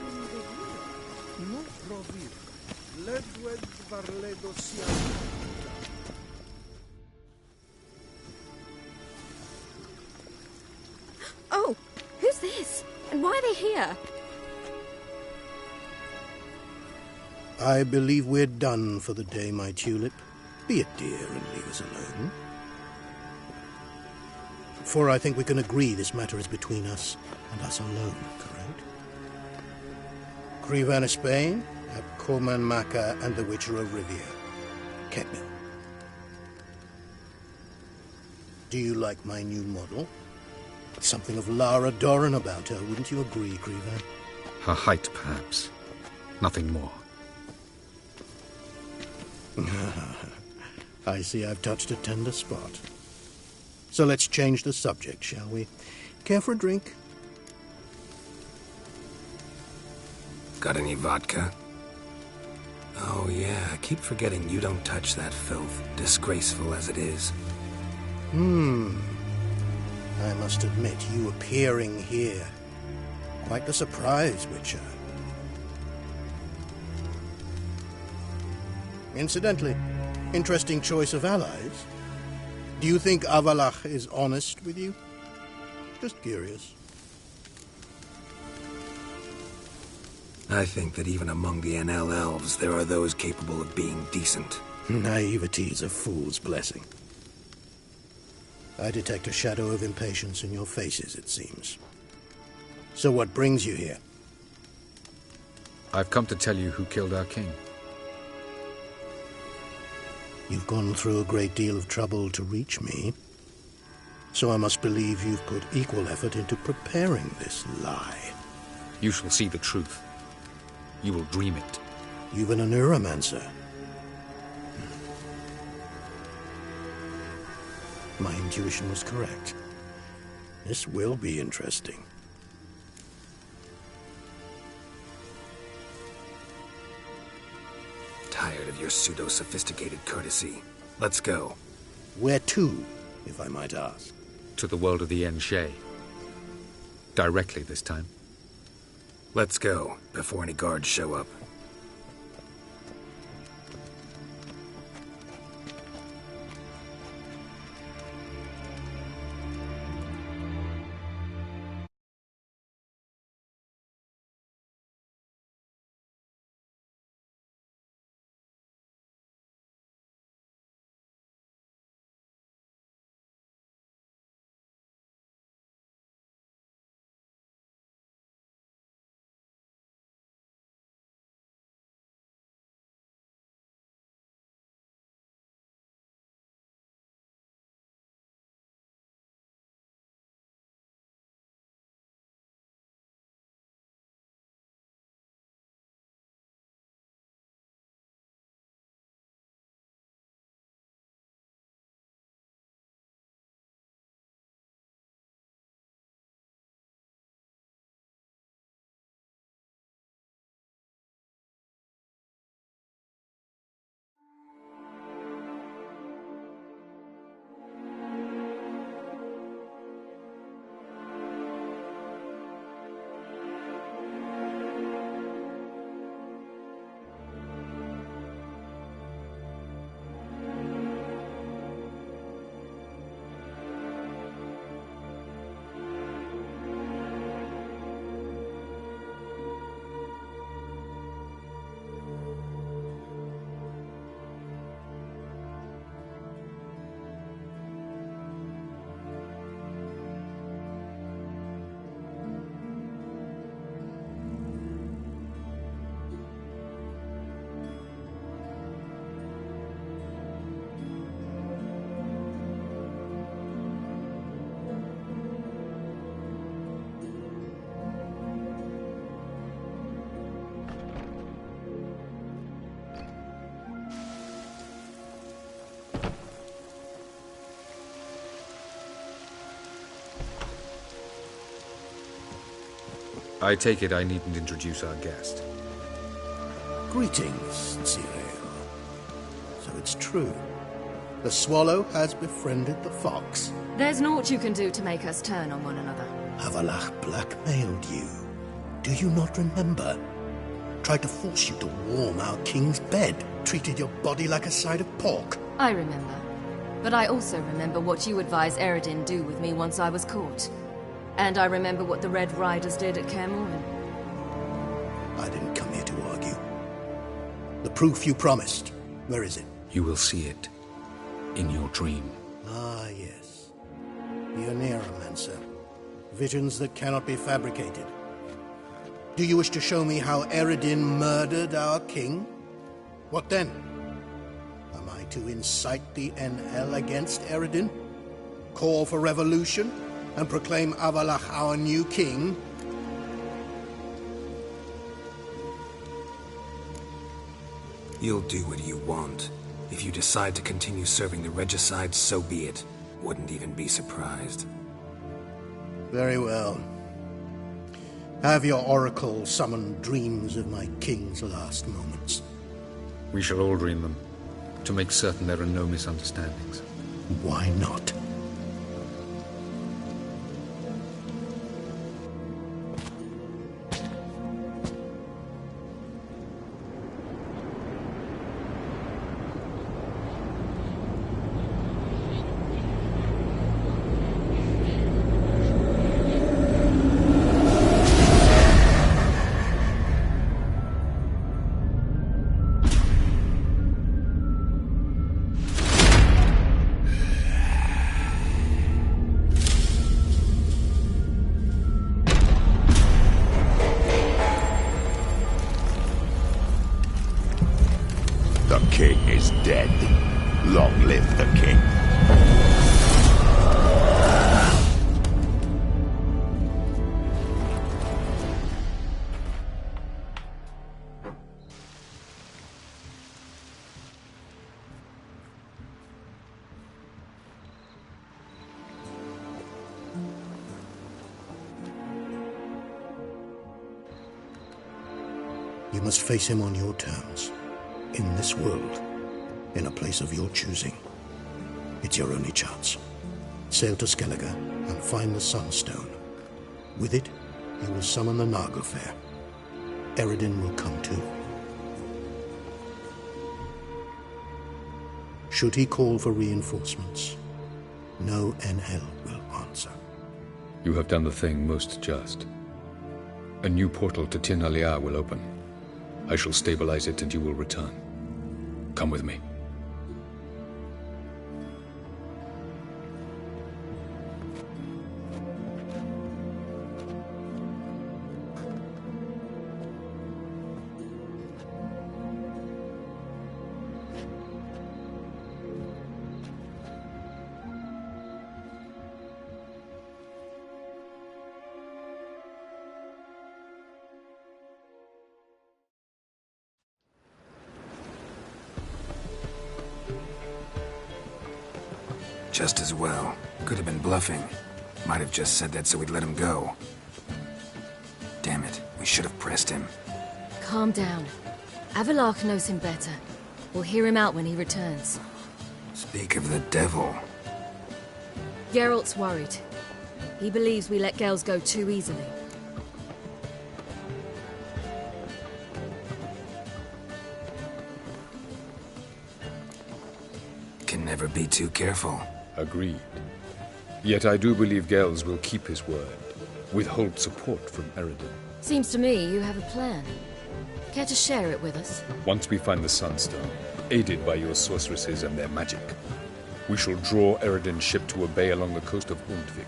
Oh, who's this? And why are they here? I believe we're done for the day, my tulip. Be a dear and leave us alone. For I think we can agree this matter is between us and us alone, correct? Kraven of Spain, WA-MyrkrRaven, and the Witcher of Rivia. Ketmil. Do you like my new model? Something of Lara Doran about her, wouldn't you agree, Kraven? Her height, perhaps. Nothing more. I see I've touched a tender spot. So let's change the subject, shall we? Care for a drink? Got any vodka? Oh yeah, I keep forgetting you don't touch that filth, disgraceful as it is. I must admit, you appearing here. Quite the surprise, Witcher. Incidentally, interesting choice of allies. Do you think Avalach is honest with you? Just curious. I think that even among the NL elves, there are those capable of being decent. Naivety is a fool's blessing. I detect a shadow of impatience in your faces, it seems. So what brings you here? I've come to tell you who killed our king. You've gone through a great deal of trouble to reach me. So I must believe you've put equal effort into preparing this lie. You shall see the truth. You will dream it. Even a neuromancer. My intuition was correct. This will be interesting. tired of your pseudo-sophisticated courtesy. Let's go. Where to, if I might ask? To the world of the Enshe. Directly this time. Let's go, before any guards show up. I take it I needn't introduce our guest. Greetings, Cyril. So it's true. The swallow has befriended the fox. There's naught you can do to make us turn on one another. Avalach blackmailed you. Do you not remember? Tried to force you to warm our king's bed. Treated your body like a side of pork. I remember. But I also remember what you advised Eredin do with me once I was caught. And I remember what the Red Riders did at Kaer Morhen. I didn't come here to argue. The proof you promised, where is it? You will see it in your dream. Ah, yes. The Oneiromancer. Visions that cannot be fabricated. Do you wish to show me how Eredin murdered our king? What then? Am I to incite the NL against Eredin? Call for revolution? And proclaim Avalach our new king? You'll do what you want. If you decide to continue serving the regicide, so be it. Wouldn't even be surprised. Very well. Have your oracle summon dreams of my king's last moments. We shall all dream them, to make certain there are no misunderstandings. Why not? The king is dead. Long live the king. You must face him on your terms. in this world, in a place of your choosing. It's your only chance. Sail to Skellige and find the Sunstone. With it, you will summon the Naga Fair. Eredin will come too. Should he call for reinforcements, no NL will answer. You have done the thing most just. A new portal to Tin Alia will open. I shall stabilize it and you will return. Come with me. Just as well. Could have been bluffing. Might have just said that so we'd let him go. Damn it, we should have pressed him. Calm down. Avalok knows him better. We'll hear him out when he returns. Speak of the devil. Geralt's worried. He believes we let Gels go too easily. Can never be too careful. Agreed. Yet I do believe Gels will keep his word. Withhold support from Eredin. Seems to me you have a plan. Care to share it with us? Once we find the Sunstone, aided by your sorceresses and their magic, we shall draw Eredin's ship to a bay along the coast of Undvik.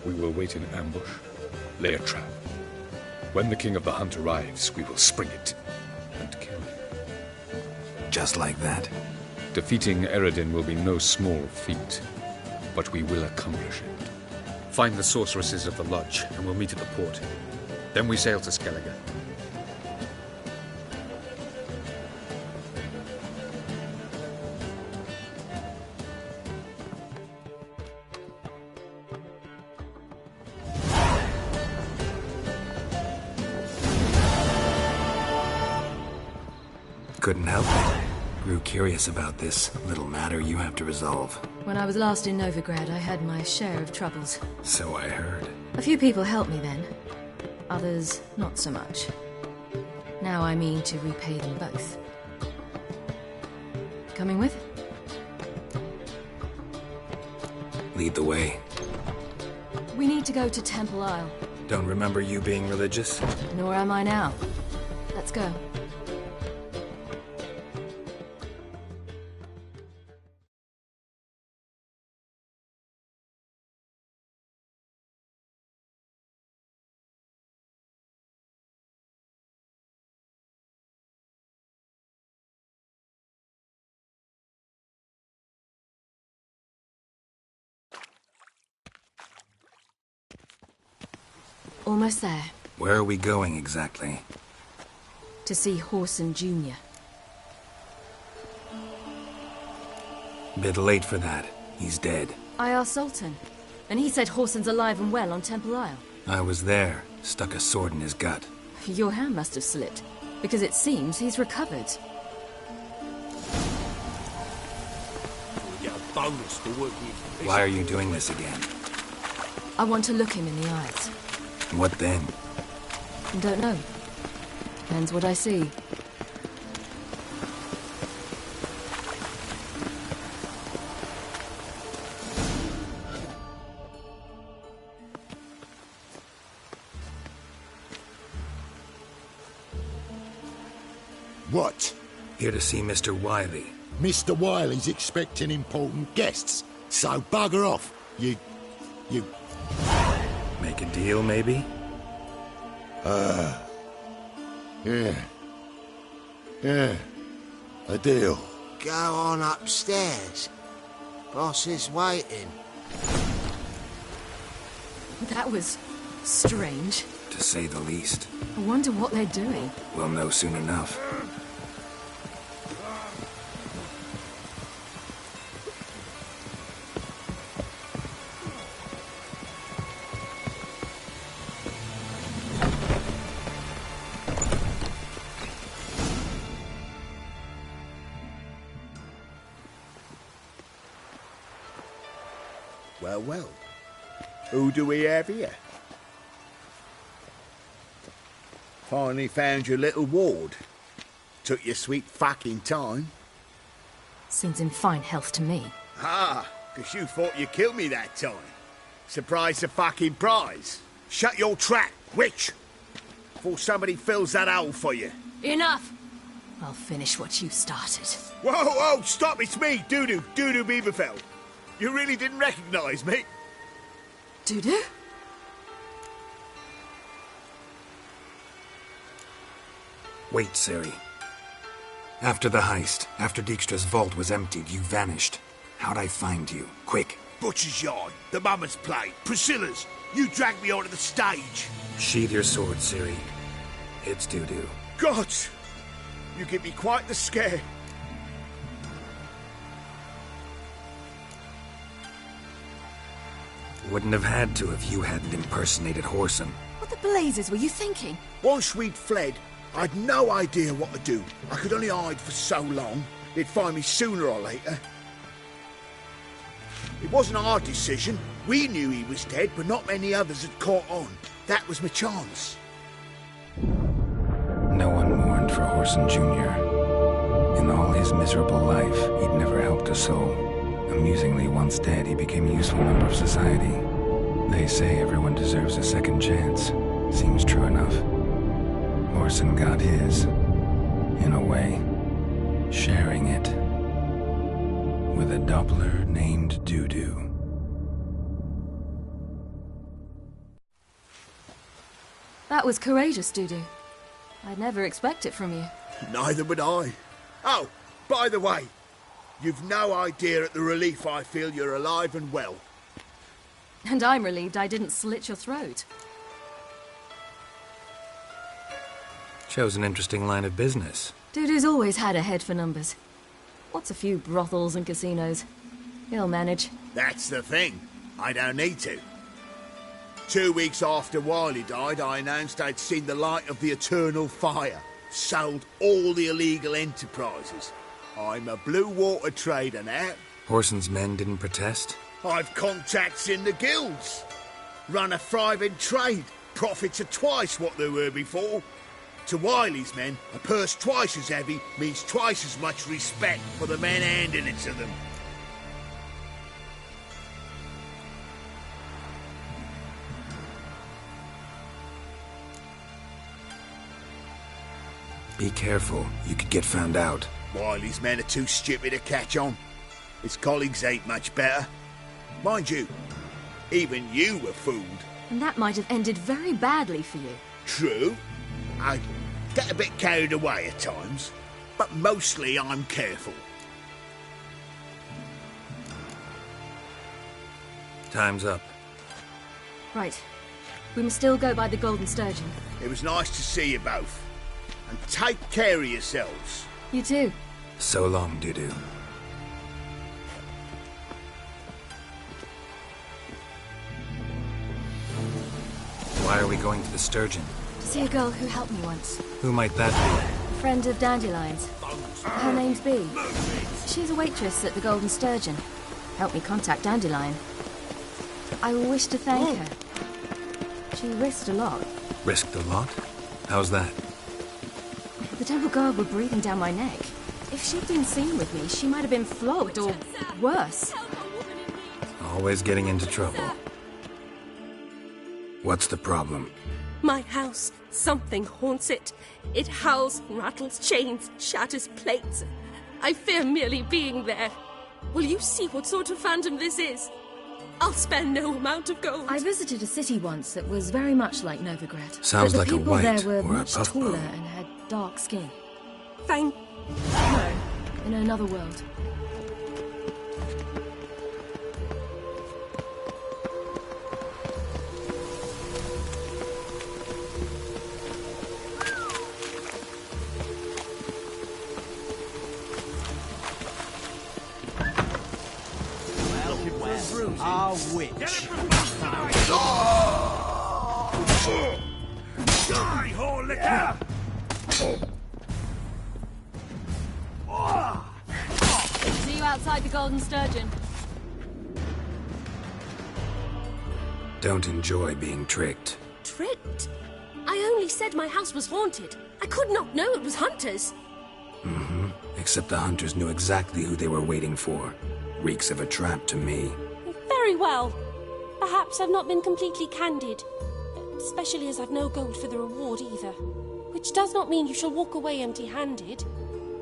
We will wait in ambush, lay a trap. When the King of the Hunt arrives, we will spring it and kill him. Just like that? Defeating Eredin will be no small feat, but we will accomplish it. Find the sorceresses of the Lodge, and we'll meet at the port. Then we sail to Skellige. Couldn't help it. Grew curious about this little matter you have to resolve. When I was last in Novigrad, I had my share of troubles. So I heard. A few people helped me then. Others, not so much. Now I mean to repay them both. Coming with? Lead the way. We need to go to Temple Isle. Don't remember you being religious? Nor am I now. Let's go. Almost there. Where are we going exactly? To see Horson Jr. Bit late for that. He's dead. I asked Sultan, and he said Horson's alive and well on Temple Isle. I was there. Stuck a sword in his gut. Your hand must have slipped, because it seems he's recovered. Why are you doing this again? I want to look him in the eyes. What then? Don't know. Depends what I see. What? Here to see Mr. Wiley. Mr. Wiley's expecting important guests, so bugger off. You... Make a deal, maybe? Yeah. A deal. Go on upstairs. Boss is waiting. That was strange. To say the least. I wonder what they're doing. We'll know soon enough. Well, well. Who do we have here? Finally found your little ward. Took your sweet fucking time. Seems in fine health to me. Ah, 'cause you thought you killed me that time. Surprise the fucking prize. Shut your trap, witch! Before somebody fills that hole for you. Enough! I'll finish what you started. Whoa, whoa, stop, it's me, Doodoo Beaverfell. You really didn't recognise me? Doodoo? Wait, Ciri. After the heist, after Dijkstra's vault was emptied, you vanished. How'd I find you? Quick. Butcher's Yard, the Mama's Plate, Priscilla's. You dragged me onto the stage. Sheathe your sword, Ciri. It's Doodoo. God! You give me quite the scare. Wouldn't have had to if you hadn't impersonated Whoreson. What the blazes were you thinking? Once we'd fled, I'd no idea what to do. I could only hide for so long. They'd find me sooner or later. It wasn't our decision. We knew he was dead, but not many others had caught on. That was my chance. No one mourned for Whoreson Jr. In all his miserable life, he'd never helped a soul. Amusingly, once dead, he became a useful member of society. They say everyone deserves a second chance. Seems true enough. Whoreson got his, in a way, sharing it with a Doppler named Doodoo. That was courageous, Doodoo. I'd never expect it from you. Neither would I. Oh, by the way, you've no idea at the relief I feel you're alive and well. And I'm relieved I didn't slit your throat. Chose an interesting line of business. Doodoo's always had a head for numbers. What's a few brothels and casinos? He'll manage. That's the thing. I don't need to. 2 weeks after Wiley died, I announced I'd seen the light of the eternal fire. Sold all the illegal enterprises. I'm a blue water trader now. Whoreson's men didn't protest? I've contacts in the guilds. Run a thriving trade. Profits are twice what they were before. To Wiley's men, a purse twice as heavy means twice as much respect for the men handing it to them. Be careful. You could get found out. Wiley's men are too stupid to catch on. His colleagues ain't much better. Mind you, even you were fooled. And that might have ended very badly for you. True. I get a bit carried away at times, but mostly I'm careful. Time's up. Right. We must still go by the Golden Sturgeon. It was nice to see you both. And take care of yourselves. You too. So long, Doodoo. Why are we going to the Sturgeon? To see a girl who helped me once. Who might that A friend of Dandelion's. Her name's Bee. She's a waitress at the Golden Sturgeon. Helped me contact Dandelion. I wish to thank her. She risked a lot. be? Risked a lot? How's that? The Temple Guard were breathing down my neck. If she'd been seen with me, she might have been flogged or worse. Always getting into trouble. What's the problem? My house. Something haunts it. It howls, rattles chains, shatters plates. I fear merely being there. Will you see what sort of phantom this is? I'll spare no amount of gold. I visited a city once that was very much like Novigrad. Sounds but like a the people white there were or a much puffball. taller and had dark skin. Thank... No, in another world. Our witch. Die, whore liquor! See you outside the Golden Sturgeon. don't enjoy being tricked. Tricked? I only said my house was haunted. I could not know it was hunters. Mm-hmm. Except the hunters knew exactly who they were waiting for. Reeks of a trap to me. Very well. Perhaps I've not been completely candid. Especially as I've no gold for the reward either. Which does not mean you shall walk away empty-handed.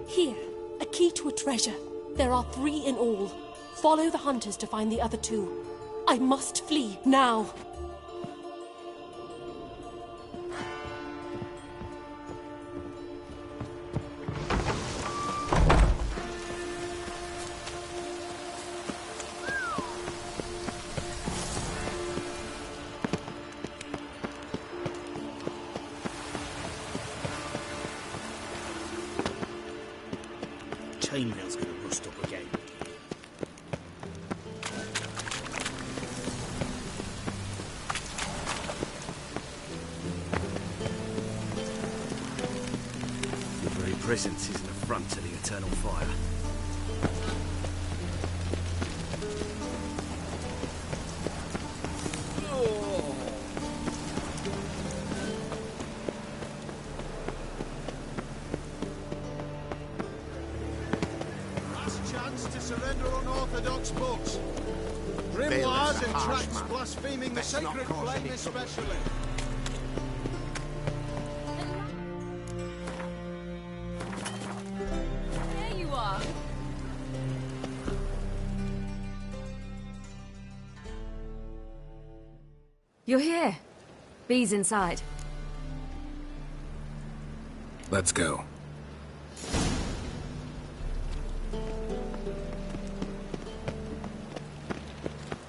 Here, a key to a treasure. There are 3 in all. Follow the hunters to find the other 2. I must flee now. Chainmail's gonna rust up again. Your very presence is an affront to the eternal fire. To surrender unorthodox books. Grimoires and tracts blaspheming the sacred flame especially. There you are. You're here. Bee's inside. Let's go.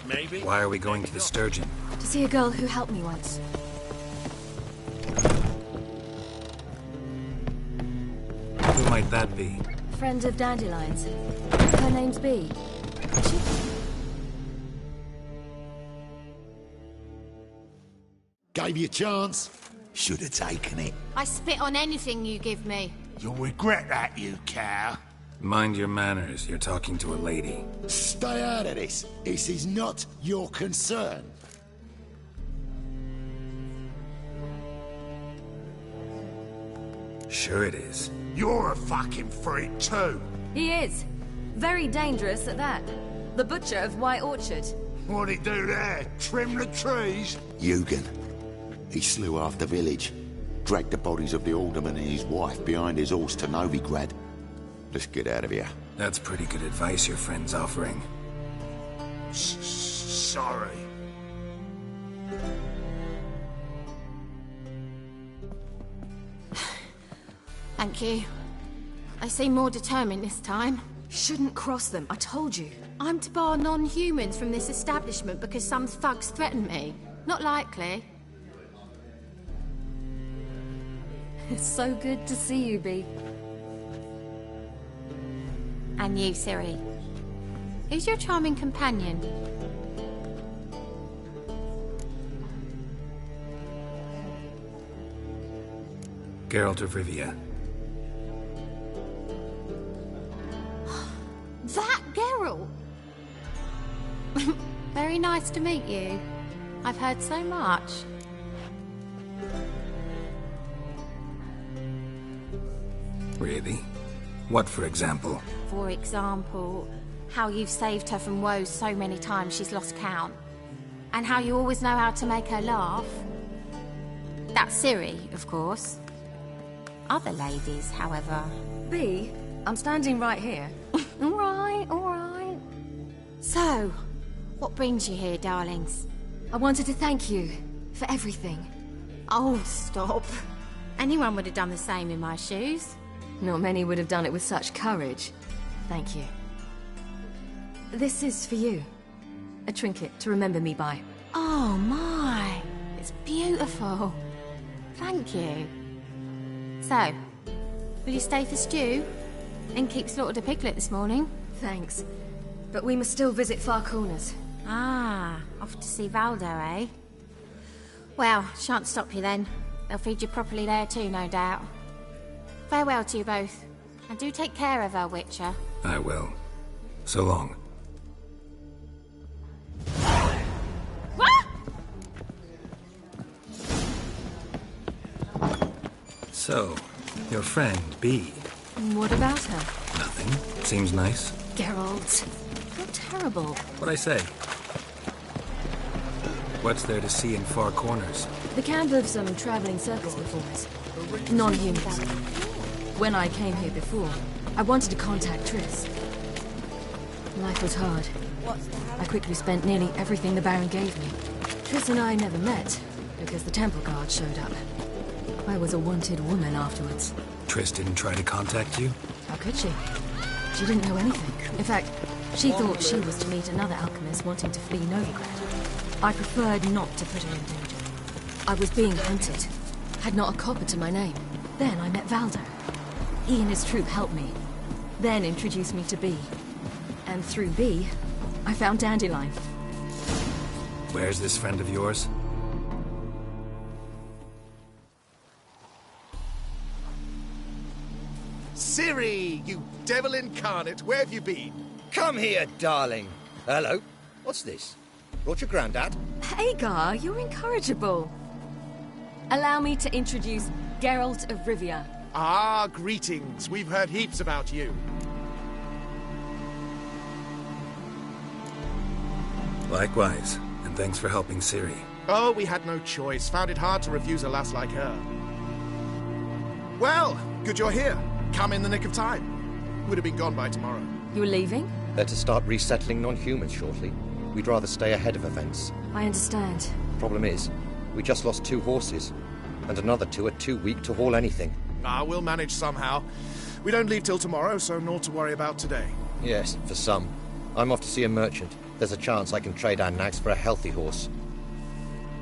Maybe. Why are we going to the Sturgeon? To see a girl who helped me once. Who might that be? Friend of Dandelion's. Her name's Bee. Gave you a chance. Should have taken it. I spit on anything you give me. You'll regret that, you cow. Mind your manners. You're talking to a lady. Stay out of this. This is not your concern. Sure it is. You're a fucking freak too. He is. Very dangerous at that. The butcher of White Orchard. What'd he do there? Trim the trees? Eugen. He slew half the village. Dragged the bodies of the alderman and his wife behind his horse to Novigrad. Let's get out of here. That's pretty good advice your friend's offering. Sorry. Thank you. They seem more determined this time. Shouldn't cross them, I told you. I'm to bar non-humans from this establishment because some thugs threaten me. Not likely. It's so good to see you, Bee. And you, Ciri. Who's your charming companion? Geralt of Rivia. That Geralt! Very nice to meet you. I've heard so much. Really? What, for example? For example, how you've saved her from woes so many times she's lost count. And how you always know how to make her laugh. That's Ciri, of course. Other ladies, however... Bee, I'm standing right here. All right. So, what brings you here, darlings? I wanted to thank you for everything. Oh, stop. Anyone would have done the same in my shoes. Not many would have done it with such courage. Thank you. This is for you. A trinket to remember me by. Oh, my. It's beautiful. Thank you. So, will you stay for stew? And keep slaughtered a piglet this morning? Thanks. But we must still visit Far Corners. Ah, off to see Valdo, eh? Well, shan't stop you then. They'll feed you properly there too, no doubt. Farewell to you both. And do take care of her, Witcher. I will. So long. What? So, your friend, B. What about her? Nothing. Seems nice. Geralt, you're terrible. What'd I say? What's there to see in Far Corners? The camp of some traveling circus performers. Non-humans. When I came here before, I wanted to contact Triss. Life was hard. I quickly spent nearly everything the Baron gave me. Triss and I never met, because the temple guard showed up. I was a wanted woman afterwards. Triss didn't try to contact you? How could she? She didn't know anything. In fact, she thought she was to meet another alchemist wanting to flee Novigrad. I preferred not to put her in danger. I was being hunted. Had not a copper to my name. Then I met Valdo. He and his troop helped me. Then introduced me to B. And through B, I found Dandelion. Where's this friend of yours? Ciri, you devil incarnate, where have you been? Come here, darling. Hello. What's this? Brought your granddad? Hagar, you're incorrigible. Allow me to introduce Geralt of Rivia. Ah, greetings. We've heard heaps about you. Likewise, and thanks for helping Ciri. Oh, we had no choice. Found it hard to refuse a lass like her. Well, good you're here. Come in the nick of time. Would have been gone by tomorrow. You're leaving? They're to start resettling non-humans shortly. We'd rather stay ahead of events. I understand. Problem is, we just lost 2 horses, and another 2 are too weak to haul anything. Ah, we'll manage somehow. We don't leave till tomorrow, so naught to worry about today. Yes, for some. I'm off to see a merchant. There's a chance I can trade our nags for a healthy horse.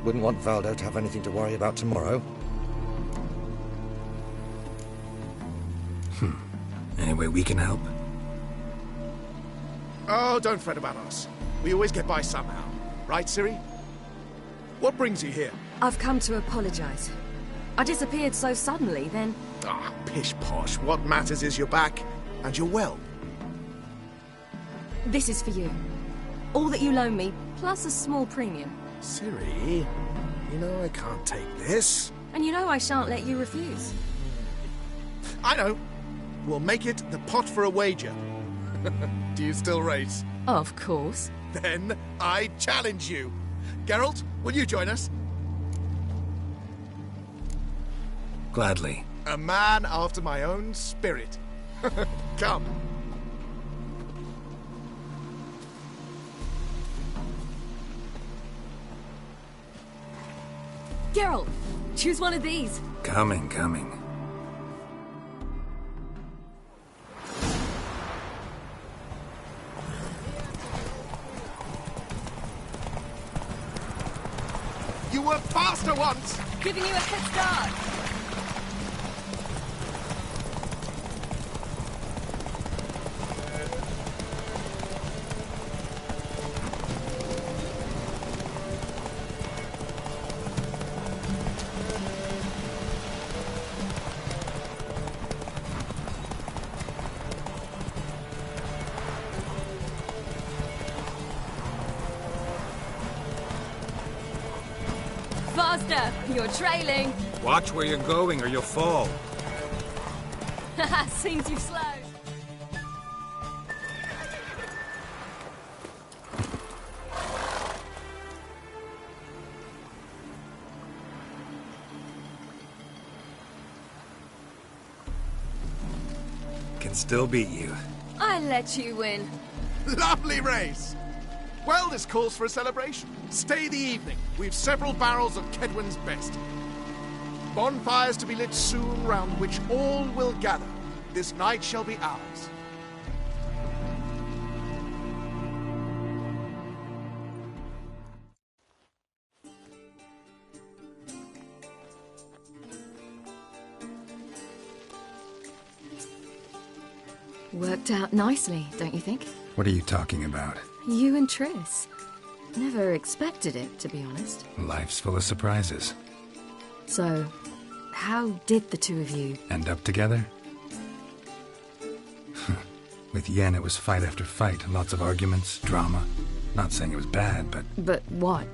Wouldn't want Valdo to have anything to worry about tomorrow. Any way we can help? Oh, don't fret about us. We always get by somehow. Right, Ciri? What brings you here? I've come to apologize. I disappeared so suddenly, then... Ah, pish-posh. What matters is you're back, and you're well. This is for you. All that you loan me, plus a small premium. Ciri, you know I can't take this. And you know I shan't let you refuse. I know. We'll make it the pot for a wager. Do you still race? Of course. Then I challenge you. Geralt, will you join us? Gladly. A man after my own spirit. Come. Geralt, choose one of these. Coming. You were faster once! Giving you a head start. Faster! You're trailing! Watch where you're going or you'll fall. Haha, seems you slow. Can still beat you. I let you win. Lovely race! Well, this calls for a celebration. Stay the evening. We've several barrels of Kedwen's best. Bonfires to be lit soon, round which all will gather. This night shall be ours. Worked out nicely, don't you think? What are you talking about? You and Triss. Never expected it, to be honest. Life's full of surprises. So, how did the two of you... End up together? With Yen, it was fight after fight. Lots of arguments, drama. Not saying it was bad, but... But what?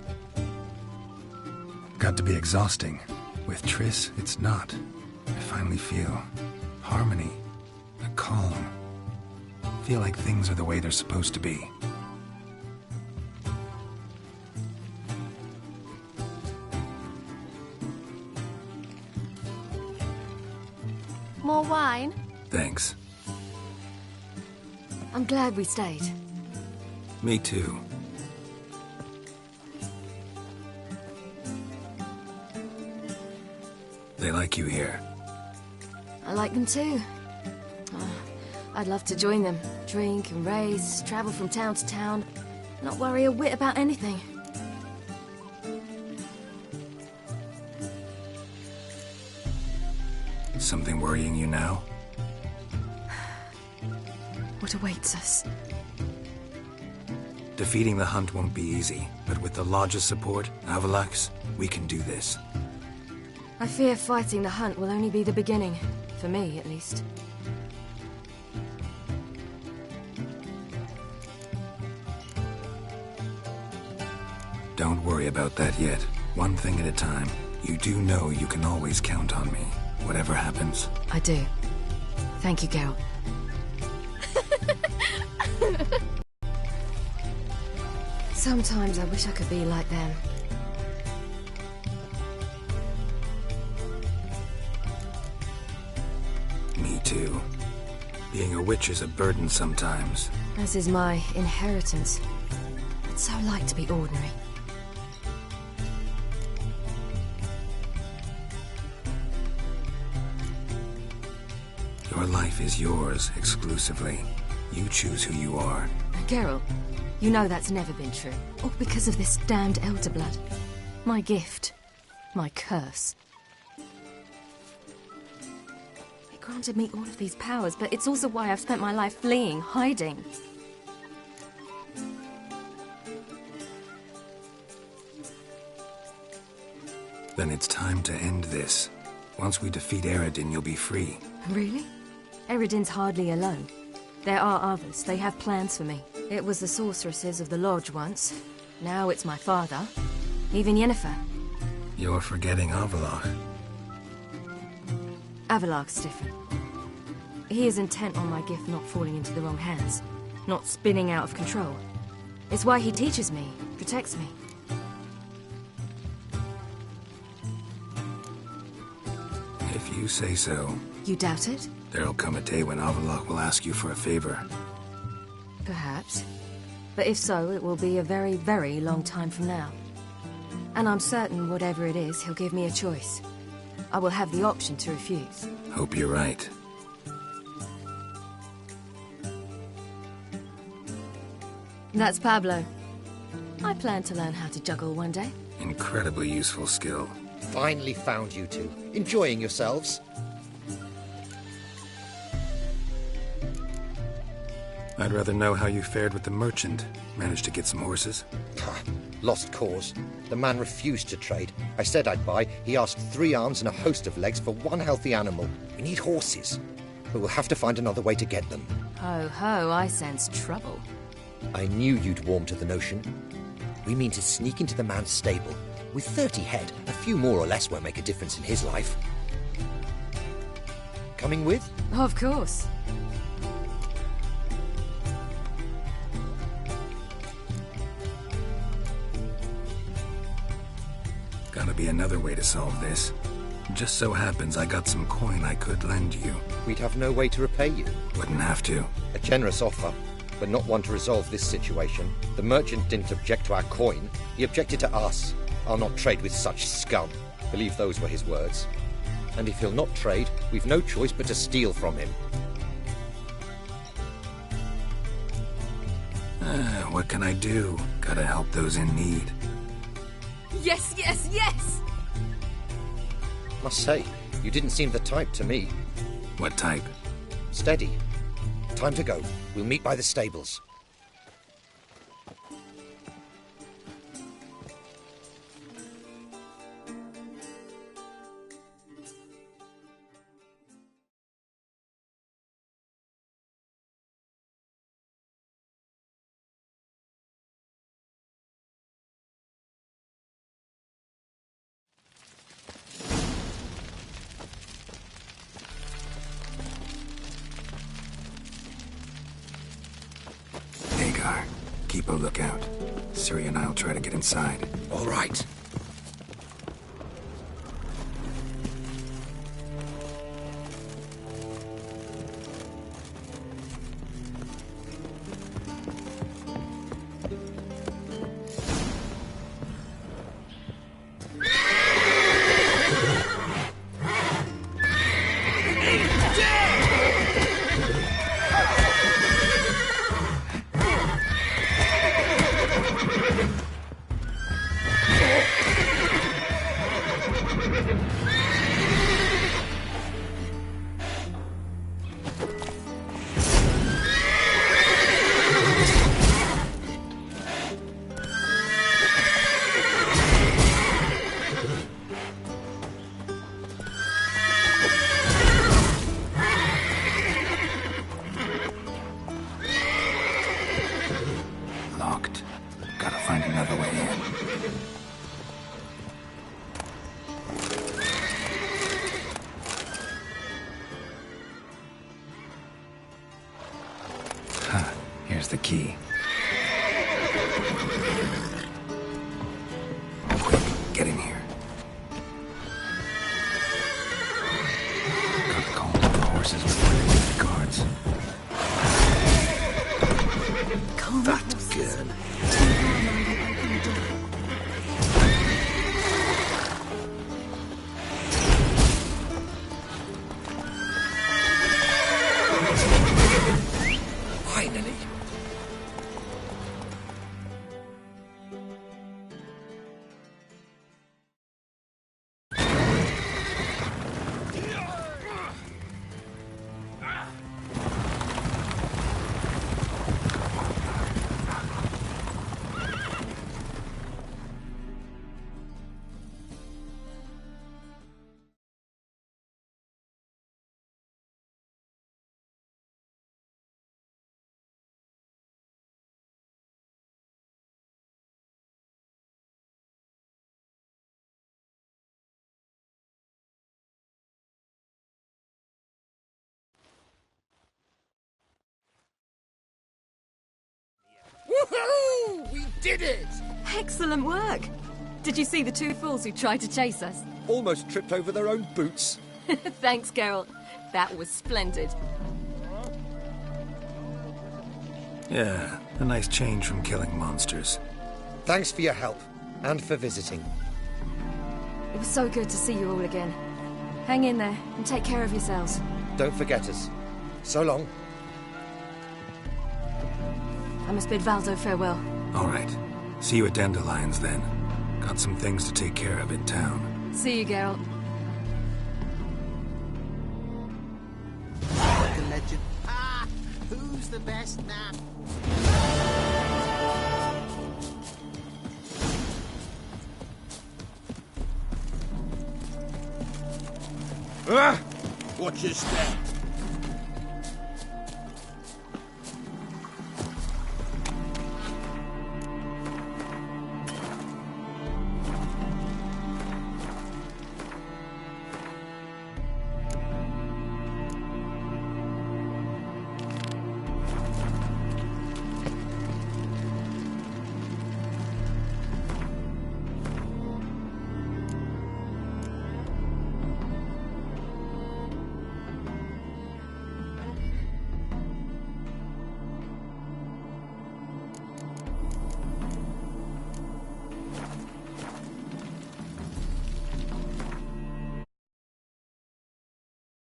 Got to be exhausting. With Triss, it's not. I finally feel harmony, a calm. Feel like things are the way they're supposed to be. More wine? Thanks. I'm glad we stayed. Me too. They like you here. I like them too. I'd love to join them. Drink and race, travel from town to town. Not worry a whit about anything. Something worrying you now? What awaits us? Defeating the hunt won't be easy, but with the Lodge's support, Avalax, we can do this. I fear fighting the hunt will only be the beginning. For me, at least. Don't worry about that yet. One thing at a time. You do know you can always count on me, whatever happens. I do. Thank you, Geralt. Sometimes I wish I could be like them. Me too. Being a witch is a burden sometimes. As is my inheritance. I'd so like to be ordinary. Your life is yours, exclusively. You choose who you are. Geralt, you know that's never been true. All because of this damned elder blood. My gift. My curse. It granted me all of these powers, but it's also why I've spent my life fleeing, hiding. Then it's time to end this. Once we defeat Eredin, you'll be free. Really? Eredin's hardly alone. There are others. They have plans for me. It was the sorceresses of the Lodge once. Now it's my father. Even Yennefer. You're forgetting Avallac'h. Avallac'h's different. He is intent on my gift not falling into the wrong hands. Not spinning out of control. It's why he teaches me, protects me. If you say so. You doubt it? There'll come a day when Avallac'h will ask you for a favor. Perhaps. But if so, it will be a very, very long time from now. And I'm certain whatever it is, he'll give me a choice. I will have the option to refuse. Hope you're right. That's Pablo. I plan to learn how to juggle one day. Incredibly useful skill. Finally found you two. Enjoying yourselves? I'd rather know how you fared with the merchant. Managed to get some horses? Lost cause. The man refused to trade. I said I'd buy. He asked 3 arms and a host of legs for 1 healthy animal. We need horses. But we'll have to find another way to get them. Ho ho, I sense trouble. I knew you'd warm to the notion. We mean to sneak into the man's stable. With 30 head, a few more or less won't make a difference in his life. Coming with? Of course. Gotta be another way to solve this. Just so happens I got some coin I could lend you. We'd have no way to repay you. Wouldn't have to. A generous offer, but not one to resolve this situation. The merchant didn't object to our coin. He objected to us. I'll not trade with such scum. Believe those were his words. And if he'll not trade, we've no choice but to steal from him. What can I do? Gotta help those in need. Yes, yes, yes! Must say, you didn't seem the type to me. What type? Steady. Time to go. We'll meet by the stables. car. Keep a lookout. Siri and I'll try to get inside. All right. Locked. Gotta find another way in. Huh. Here's the key. Quick, get in here. Gotta call all the horses before they leave the guards. That girl. Finally. Woohoo! We did it! Excellent work. Did you see the two fools who tried to chase us? Almost tripped over their own boots. Thanks, Carol. That was splendid. Yeah, a nice change from killing monsters. Thanks for your help, and for visiting. It was so good to see you all again. Hang in there, and take care of yourselves. Don't forget us. So long. I must bid Valdo farewell. All right. See you at Dandelions, then. Got some things to take care of in town. See you, Geralt. The legend. Ah, who's the best now? Ah! Watch your step.